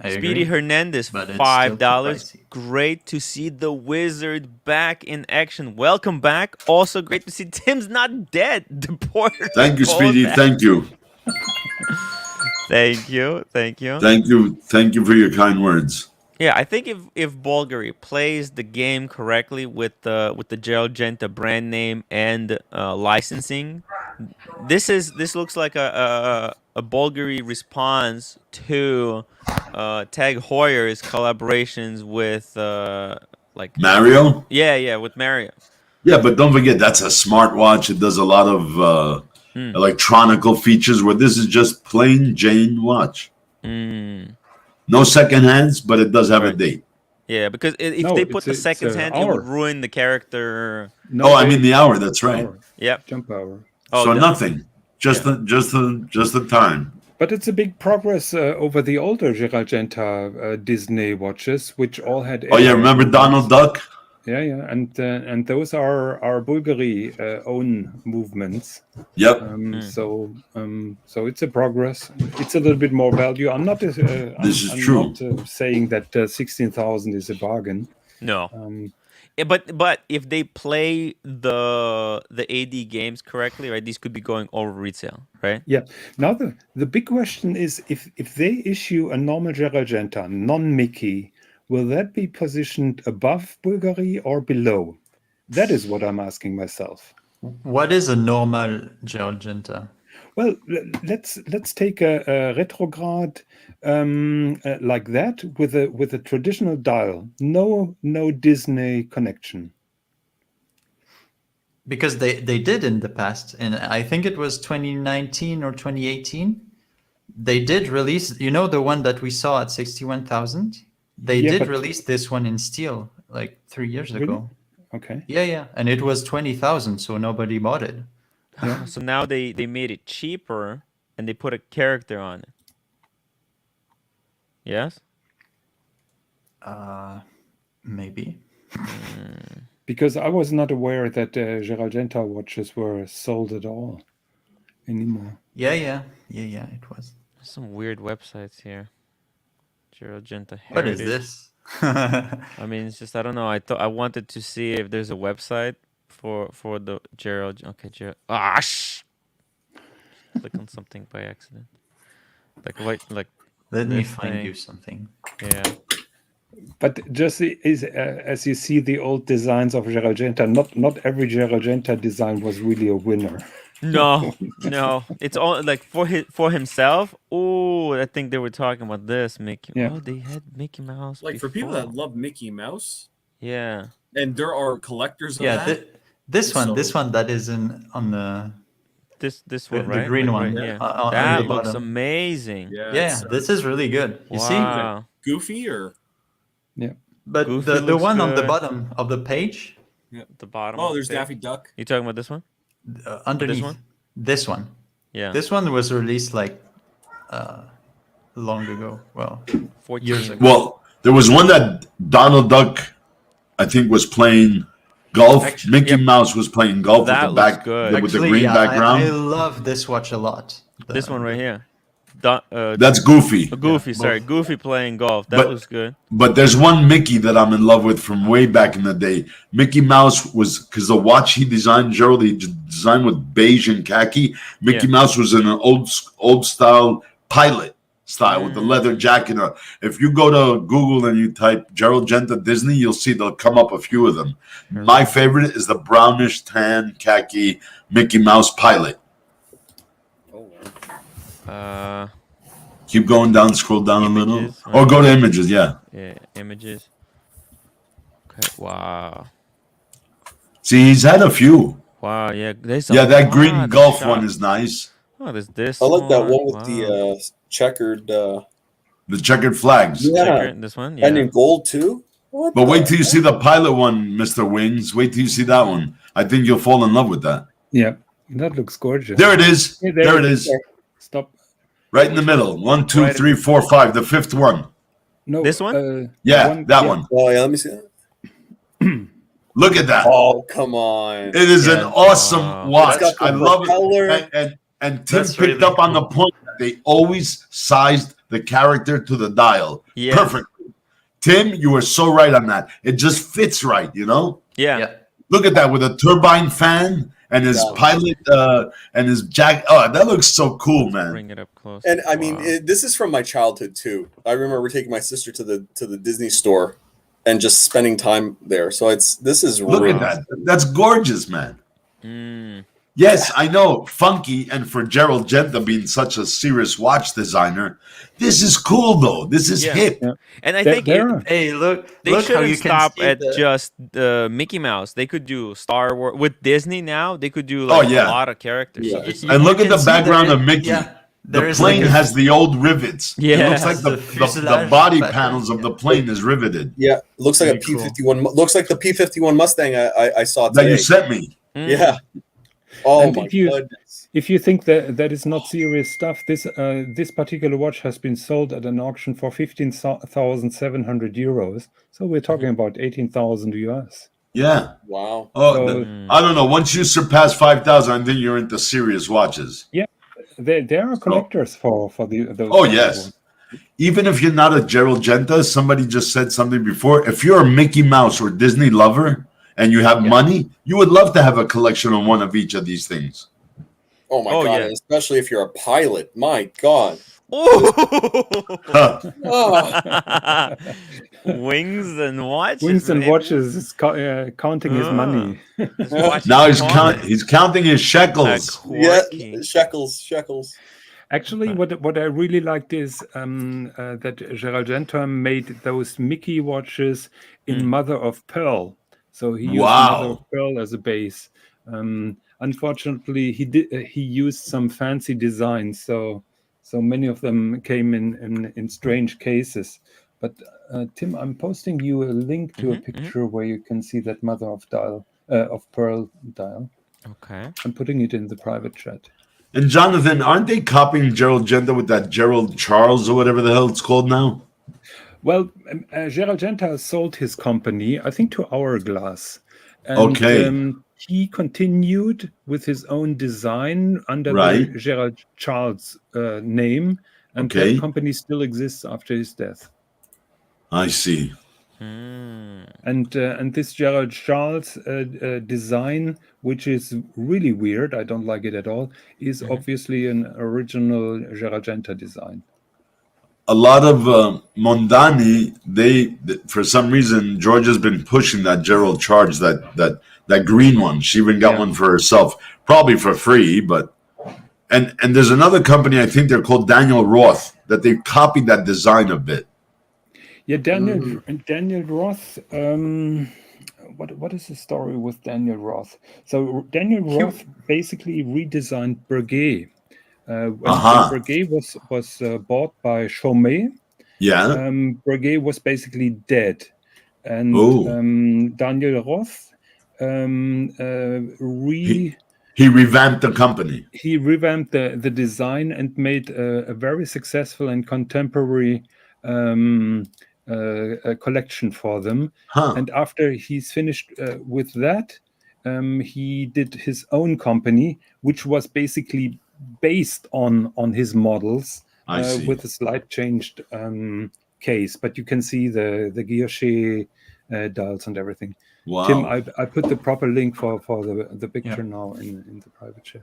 I Speedy agree. Hernandez, But it's $5. still too pricey. Great to see the Wizard back in action. Welcome back. Also great to see Tim's not dead. Deported. thank you, Speedy. Thank you. Thank you. Thank you. Thank you for your kind words. Yeah, I think if Bulgari plays the game correctly with the Gerald Genta brand name and licensing, this looks like a Bulgari response to Tag Heuer's collaborations with Mario? Yeah, with Mario. Yeah, but don't forget that's a smartwatch. It does a lot of electronical features where this is just plain Jane watch. No second hands, but it does have a date. Yeah, because if they put the second hand, it would ruin the character. No, I mean the hour. That's right. Hour. Yep. Jump hour. So nothing. Just the time. But it's a big progress over the older Gerald Genta Disney watches, which all had. Oh yeah, remember Donald Duck? Yeah, and those are Bulgari own movements. Yep. So it's a progress. It's a little bit more value. I'm not. This is true. Not saying that 16,000 is a bargain. No. But if they play the AD games correctly, right, these could be going over retail, right? Yeah. Now the big question is if they issue a normal Gerald Genta, non-Mickey, will that be positioned above Bulgari or below? That is what I'm asking myself. What is a normal Gerald Genta? Well, let's take a retrograde like that with a traditional dial. No Disney connection. Because they did in the past, and I think it was 2019 or 2018. They did release, the one that we saw at 61,000. They did release this one in steel like 3 years ago. Okay. Yeah, and it was 20,000, so nobody bought it. Yeah. So now they made it cheaper and they put a character on it. Yes? Maybe. Because I was not aware that Gerald Genta watches were sold at all anymore. Yeah, it was. There's some weird websites here. Gerald Genta Heritage. What is this? I mean, it's just I don't know. I wanted to see if there's a website for the Gerald. Okay, Gerald. Click on something by accident. Let me this find thing. you something. Yeah. But just as you see the old designs of Gerald Genta, not every Gerald Genta design was really a winner. No. It's all like for himself. Oh, I think they were talking about this Mickey. Yeah. Oh, they had Mickey Mouse. Like for people before. that love Mickey Mouse, Yeah. and there are collectors of Yeah, that. this one that is on the This one, the right? green Like one, right yeah. here. On That the looks bottom. amazing. Yeah, Yeah, this is really good. You see? Wow. Goofy or But Goofy the looks one on the good. bottom of the page, The bottom. oh, of the there's page. Daffy Duck. You talking about this one? underneath one? this one. Yeah. This one was released like long ago. Well, 14 years ago. Well, there was one that Donald Duck, I think, was playing golf. Actually, Mickey Mouse was playing golf That with the looks back good. with the Actually, green yeah, background. I love this watch a lot. This one right here. That's Goofy. Goofy, sorry, Goofy playing golf. That looks good. But there's one Mickey that I'm in love with from way back in the day. Mickey Mouse was, because the watch he designed, Gerald, he designed with beige and khaki. Mickey Mouse was in an old style pilot style with the leather jacket. If you go to Google and you type Gerald Genta Disney, you'll see they'll come up a few of them. My favorite is the brownish tan khaki Mickey Mouse pilot. Keep going down, scroll down a little. Or go to images, Yeah, images. Okay, wow. See, he's had a few. Wow, yeah. That green golf one is nice. Oh, there's this. I like that one with the checkered. The checkered flags. Yeah, this one. And in gold too. But wait till you see the pilot one, Mr. Wings. Wait till you see that one. I think you'll fall in love with that. Yeah, that looks gorgeous. There it is. There it is. Stop. Right in the middle. 1, 2, 3, 4, 5. The fifth one. No, this one? That one. Oh yeah, let me see that. Look at that. Oh, come on. It is an awesome watch. I love it. And Tim picked up on the point that they always sized the character to the dial. Yes. Perfect. Tim, you were so right on that. It just fits right, you know? Yeah. Look at that with a turbine fan and his pilot and his jack. Oh, that looks so cool, man. Bring it up close. And I mean, this is from my childhood too. I remember taking my sister to the Disney store and just spending time there. So this is look at that. That's gorgeous, man. Yes, I know, funky, and for Gerald Genta being such a serious watch designer, this is cool though. This is hip. Yeah. And I think hey, look, they shouldn't stop at just Mickey Mouse. They could do Star Wars with Disney now. They could do like a lot of characters. Yeah. So and look at the background of Mickey. Yeah. The plane has the old rivets. Yeah, it looks like the body panels of the plane is riveted. Yeah, looks like a P-51. Looks like the P-51 Mustang I saw today. That you sent me. Yeah. Oh my goodness! If you think that is not serious stuff, this particular watch has been sold at an auction for 15,700 euros. So we're talking about 18,000 US. Yeah. Wow. Oh, so, I don't know. Once you surpass 5,000, I think you're into serious watches. Yeah, there are collectors for those. Oh yes. Even if you're not a Gerald Genta, somebody just said something before. If you're a Mickey Mouse or Disney lover, and you have money, you would love to have a collection of one of each of these things. Oh my God, especially if you're a pilot. My God. Wings and watches. Wings and watches is counting his money. Now he's counting his shekels. Yeah, shekels. Actually, what I really liked is that Gerald Genta made those Mickey watches in mother of pearl. So he used mother of pearl as a base. Unfortunately, he used some fancy designs, so many of them came in strange cases. But Tim, I'm posting you a link to a picture where you can see that mother of pearl dial. Okay. I'm putting it in the private chat. And Jonathan, aren't they copying Gerald Genta with that Gerald Charles or whatever the hell it's called now? Well, Gerald Genta sold his company, I think, to Hourglass. And, he continued with his own design under the Gerald Charles name, and that company still exists after his death. I see. And this Gerald Charles design, which is really weird, I don't like it at all, is obviously an original Gerald Genta design. A lot of Mondani, for some reason, Georgia's been pushing that Gerald Charge, that green one. She even got one for herself, probably for free. But and there's another company, I think they're called Daniel Roth, that they copied that design a bit. Yeah, Daniel Roth. What is the story with Daniel Roth? So Daniel Roth basically redesigned Breguet. When Breguet was bought by Chaumet, Breguet was basically dead, and Daniel Roth he revamped the company. He revamped the design and made a very successful and contemporary collection for them. And after he's finished with that, he did his own company, which was basically based on his models, I see. with a slight changed case, but you can see the guilloche dials and everything. Wow. Tim, I put the proper link for the picture now in the private chat.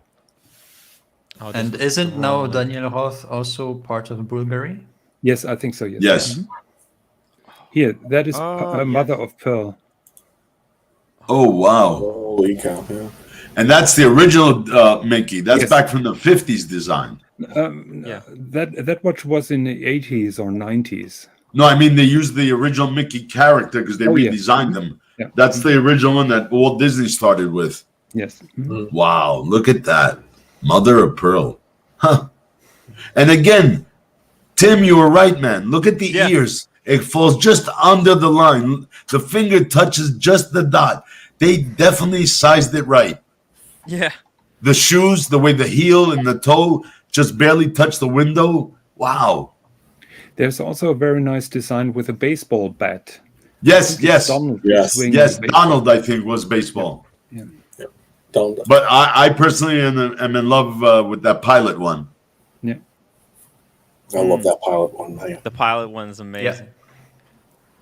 Oh, this And was isn't the now wrong link. Daniel Roth also part of Bulgari? Yes, I think so. Yes. Yes. Here, that is Oh, Mother yes. of Pearl. Oh wow. Holy cow! Yeah. And that's the original Mickey. That's Yes. back from the 50s design. Yeah. That watch was in the 80s or 90s. No, I mean they used the original Mickey character because they Oh, yeah. redesigned them. Yeah. That's the original one that Walt Disney started with. Yes. Wow, look at that. Mother of Pearl. Huh. And again, Tim, you were right, man. Look at the Yeah. ears. It falls just under the line. The finger touches just the dot. They definitely sized it right. Yeah. The shoes, the way the heel and the toe just barely touch the window. Wow. There's also a very nice design with a baseball bat. Yes, yes. Donald Yes. swinging Yes, the baseball. Donald, I think, was baseball. Don't. But I personally am in love with that pilot one. Yeah. I love that pilot one. Yeah. The pilot one's amazing.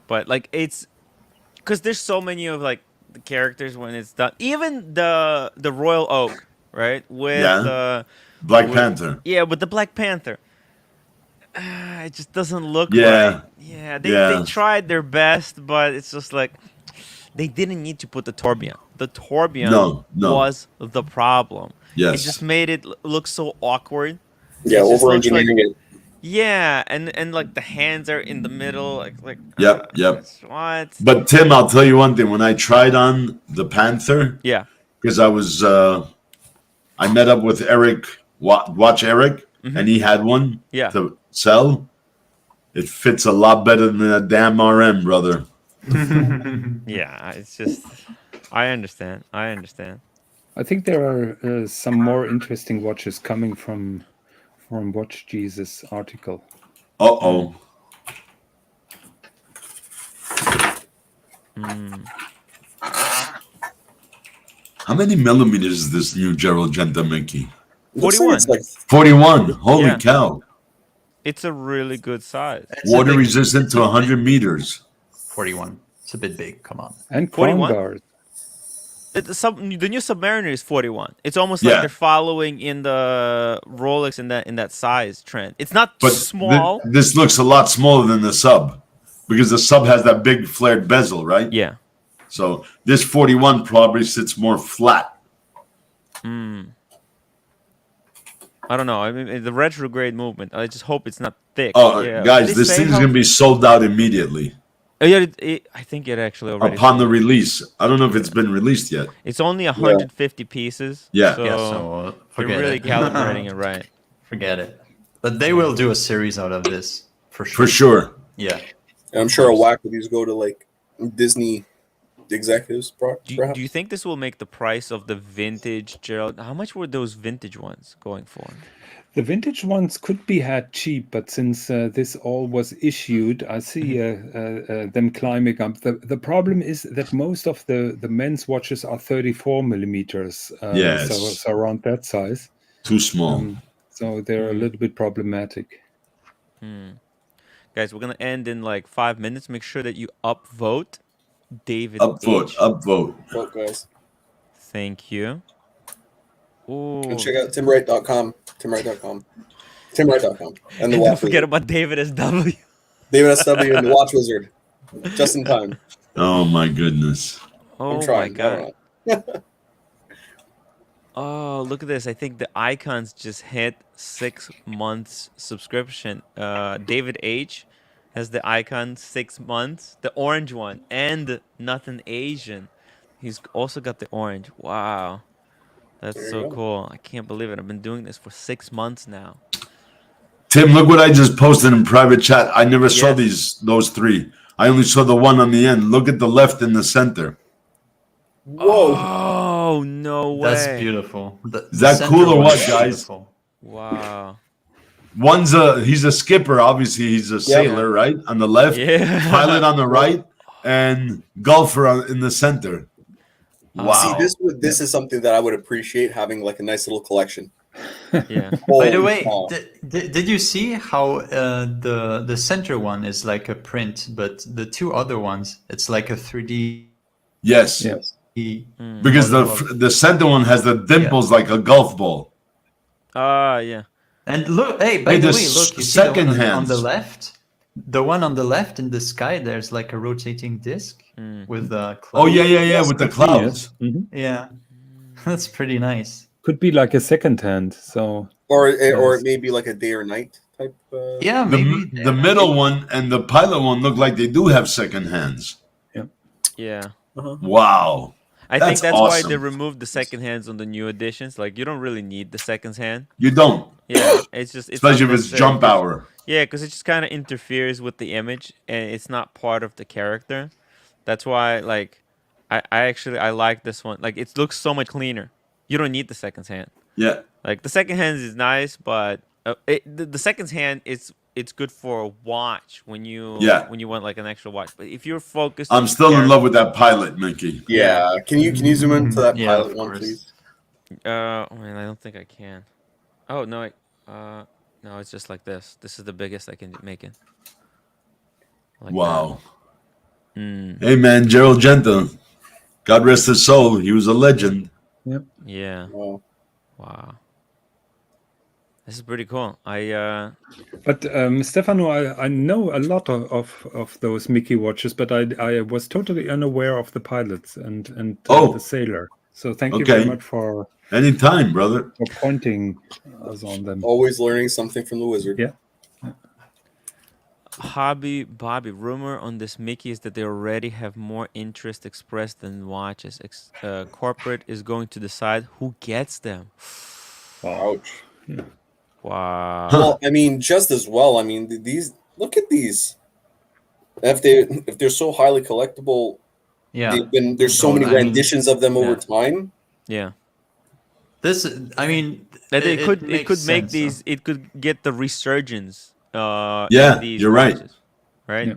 But like it's because there's so many of like the characters when it's done. Even the Royal Oak, right? With Yeah. Black with- Panther. yeah, with the Black Panther. It just doesn't look Yeah. right. Yeah, they Yeah. tried their best, but it's just like they didn't need to put the tourbillon. The tourbillon No. was the problem. Yes. It just made it look so awkward. Yeah, It just over looks engineering it. Yeah, and like the hands are in the middle, like Yep, yep. what? But Tim, I'll tell you one thing. When I tried on the Panther, Yeah, because I met up with Eric, Watch Eric, and he had one Yeah. to sell. It fits a lot better than a damn RM, brother. yeah. It's just, I understand. I think there are some more interesting watches coming from Watch Jesus article. Uh-oh. How many millimeters is this new Gerald Genta Mickey? Looks like it's 41. like 41. Holy Yeah. cow. It's a really good size. It's a Water big- resistant to 100 meters. 41. It's a bit big. Come on. And crown 41? guards. The new Submariner is 41. It's almost Yeah. like they're following in the Rolex in that size trend. It's not But small. this looks a lot smaller than the sub because the sub has that big flared bezel, right? Yeah. So this 41 probably sits more flat. I don't know. I mean, the retrograde movement. I just hope it's not thick. Oh, yeah. guys, Did they this say thing's how- going to be sold out immediately Oh, yeah, I think it actually already. upon the release. I don't know if it's been released yet. It's only 150 pieces. Yeah. So Yeah, so they're forget really it. calibrating it right. Forget it. But they will do a series out of this for sure. For sure. Yeah. and I'm sure a whack of these go to like Disney executives, perhaps. Do you think this will make the price of the vintage Gerald? How much were those vintage ones going for? The vintage ones could be had cheap, but since this all was issued, I see them climbing up. The problem is that most of the men's watches are 34 millimeters, Yes. so around that size. Too small. So they're a little bit problematic. Guys, we're gonna end in like 5 minutes. Make sure that you upvote David Upvote. H. Upvote. Vote, guys. Thank you. Ooh. And check out timwrite.com. Timwrite.com. Timwrite.com. And the And watch don't forget wizard. about David SW. David SW and the watch wizard. Just in time. Oh, my goodness. Oh I'm my trying. I god. don't know. Oh, look at this. I think the icons just hit 6 months subscription. David H has the icon 6 months, the orange one, and Nothing Asian. He's also got the orange. Wow. That's There you so go. cool. I can't believe it. I've been doing this for 6 months now. Tim, look what I just posted in private chat. I never saw Yes. those three. I only saw the one on the end. Look at the left in the center. Whoa. Oh, no way. That's beautiful. Is that center cool or one what, is guys? beautiful. Wow. He's a skipper, obviously he's a sailor, right? On the left, Yeah. pilot on the right, and golfer in the center. Wow. See, this is something that I would appreciate having like a nice little collection. Yeah. By the way, cow. did you see how the center one is like a print, but the two other ones it's like a 3D? Yes, Yeah. because model of- the center one has the dimples like a golf ball. Yeah. And look, hey, by Hey, the the way, look, you see the second one on the hands. left? The one on the left in the sky, there's like a rotating disc with Oh clouds. yeah, with the clouds. Mhm. Yeah, that's pretty nice. Could be like a second hand. So Or Yes. it may be like a day or night type. Yeah, maybe The middle one and the pilot one look like they do have second hands. Yeah. Wow. I think That's that's why awesome. they removed the second hands on the new editions. Like, you don't really need the second hand. You don't, Yeah, it's especially if it's unnecessary jump 'cause- hour. Yeah, because it just kind of interferes with the image, and it's not part of the character. That's why, like, I like this one. Like, it looks so much cleaner. You don't need the second hand. Yeah. Like, the second hand is nice, but the second hand it's good for a watch when you want like an extra watch. But if you're focused, on I'm the still in character- love with that pilot, Mickey. Yeah. Can you zoom into that Yeah, pilot of one, course. please? Man, I don't think I can. Oh no, no, it's just like this. This is the biggest I can make it. Like Wow. that. Mm, Hey man, Gerald Genta, God rest his soul. He was a legend. yeah. Wow. Wow. This is pretty cool. But Stefano, I know a lot of those Mickey watches, but I was totally unaware of the pilots and the sailor. So thank you very Okay. much for Anytime, brother. pointing us on them. Always learning something from the wizard. Yeah. Hobby Bobby, rumor on this Mickey is that they already have more interest expressed than watches. Corporate is going to decide who gets them. Ouch. Wow. Well, I mean, just as well. I mean, these. Look at these. If they're so highly collectible, Yeah, there's so No, many I mean, renditions of them over yeah. time. Yeah. this. I mean, That it could makes make sense, these. huh? It could get the resurgence. Yeah, in these you're right. watches, right. Yeah.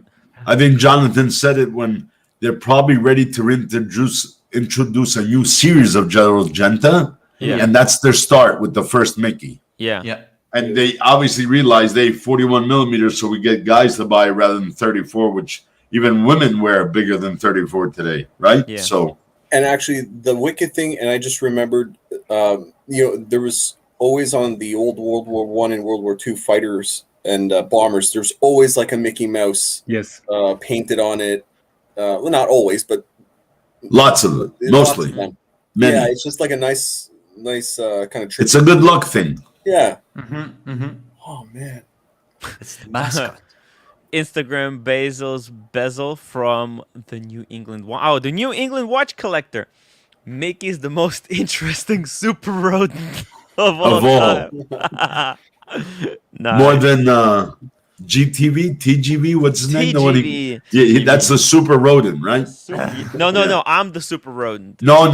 I think Jonathan said it when they're probably ready to introduce a new series of Gerald Genta. Yeah. And that's their start with the first Mickey. Yeah. Yeah, And they obviously realize they 41 millimeters, so we get guys to buy rather than 34, which even women wear bigger than 34 today, right? Yeah. So And actually, the wicked thing, and I just remembered, there was always on the old World War I and World War II fighters and bombers, there's always like a Mickey Mouse Yes. painted on it. Well, not always, but lots of it, lots mostly. of them. Many. Yeah, it's just like a nice kind of trick. It's a good luck thing. Yeah. mm-hmm. Oh man. It's the mascot. Instagram Basil's bezel from the New England. Oh, the New England watch collector. Mickey's the most interesting super rodent of all time. Nice. More than GTV, TGV, what's his name? The one TGV. that's the super rodent, right? No. I'm the super rodent. No.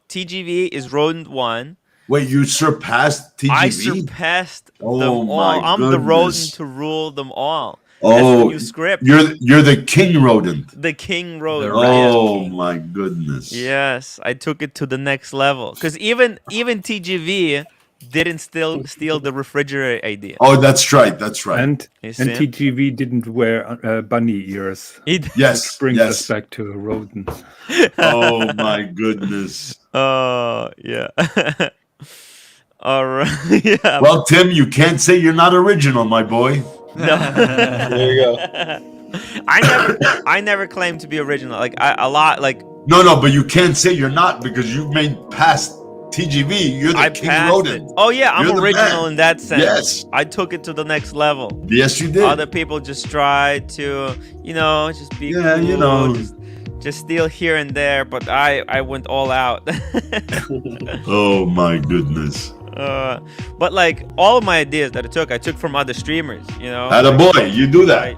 TGV is rodent 1. Wait, you surpassed TGV? I surpassed Oh them all. my I'm the rodent goodness. to rule them all. That's the Oh, new script. you're the king rodent. The king rodent. Oh my goodness. Yes, I took it to the next level. Because even TGV didn't steal the refrigerator idea. Oh, that's right. That's right. And You see him? TGV didn't wear bunny ears. yes. Brings us Yes. back to rodents. Oh my goodness. Oh yeah. All right. Yeah. Well, Tim, you can't say you're not original, my boy. There you go. I never claimed to be original. Like like No, but you can't say you're not because you've made past TGV. You're the I king passed it. rodent. Oh yeah, I'm You're the original man. in that sense. Yes. I took it to the next level. Yes, you did. Other people just try to, just be Yeah, cool, just steal here and there, but I went all out. Oh my goodness. But like all of my ideas that I took from other streamers, Attaboy, you do that.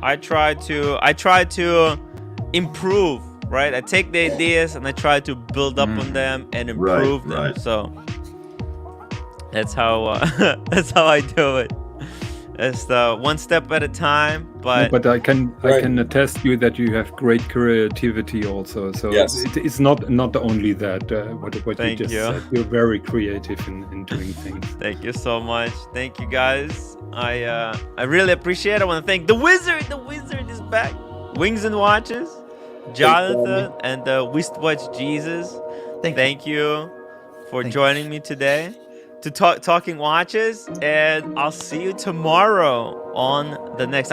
I try to improve, right? I take the ideas and I try to build up on them and improve them. right. So that's how I do it. It's the one step at a time. But I can attest you that you have great creativity also. So Yes. it's not only that. What Thank you just you. said. You're very creative in doing things. Thank you so much. Thank you guys. I really appreciate it. I want to thank the wizard. The wizard is back. Wings and Watches, Jonathan, and the Wristwatch Jesus. Thank you for joining me today to talking watches, and I'll see you tomorrow on the next.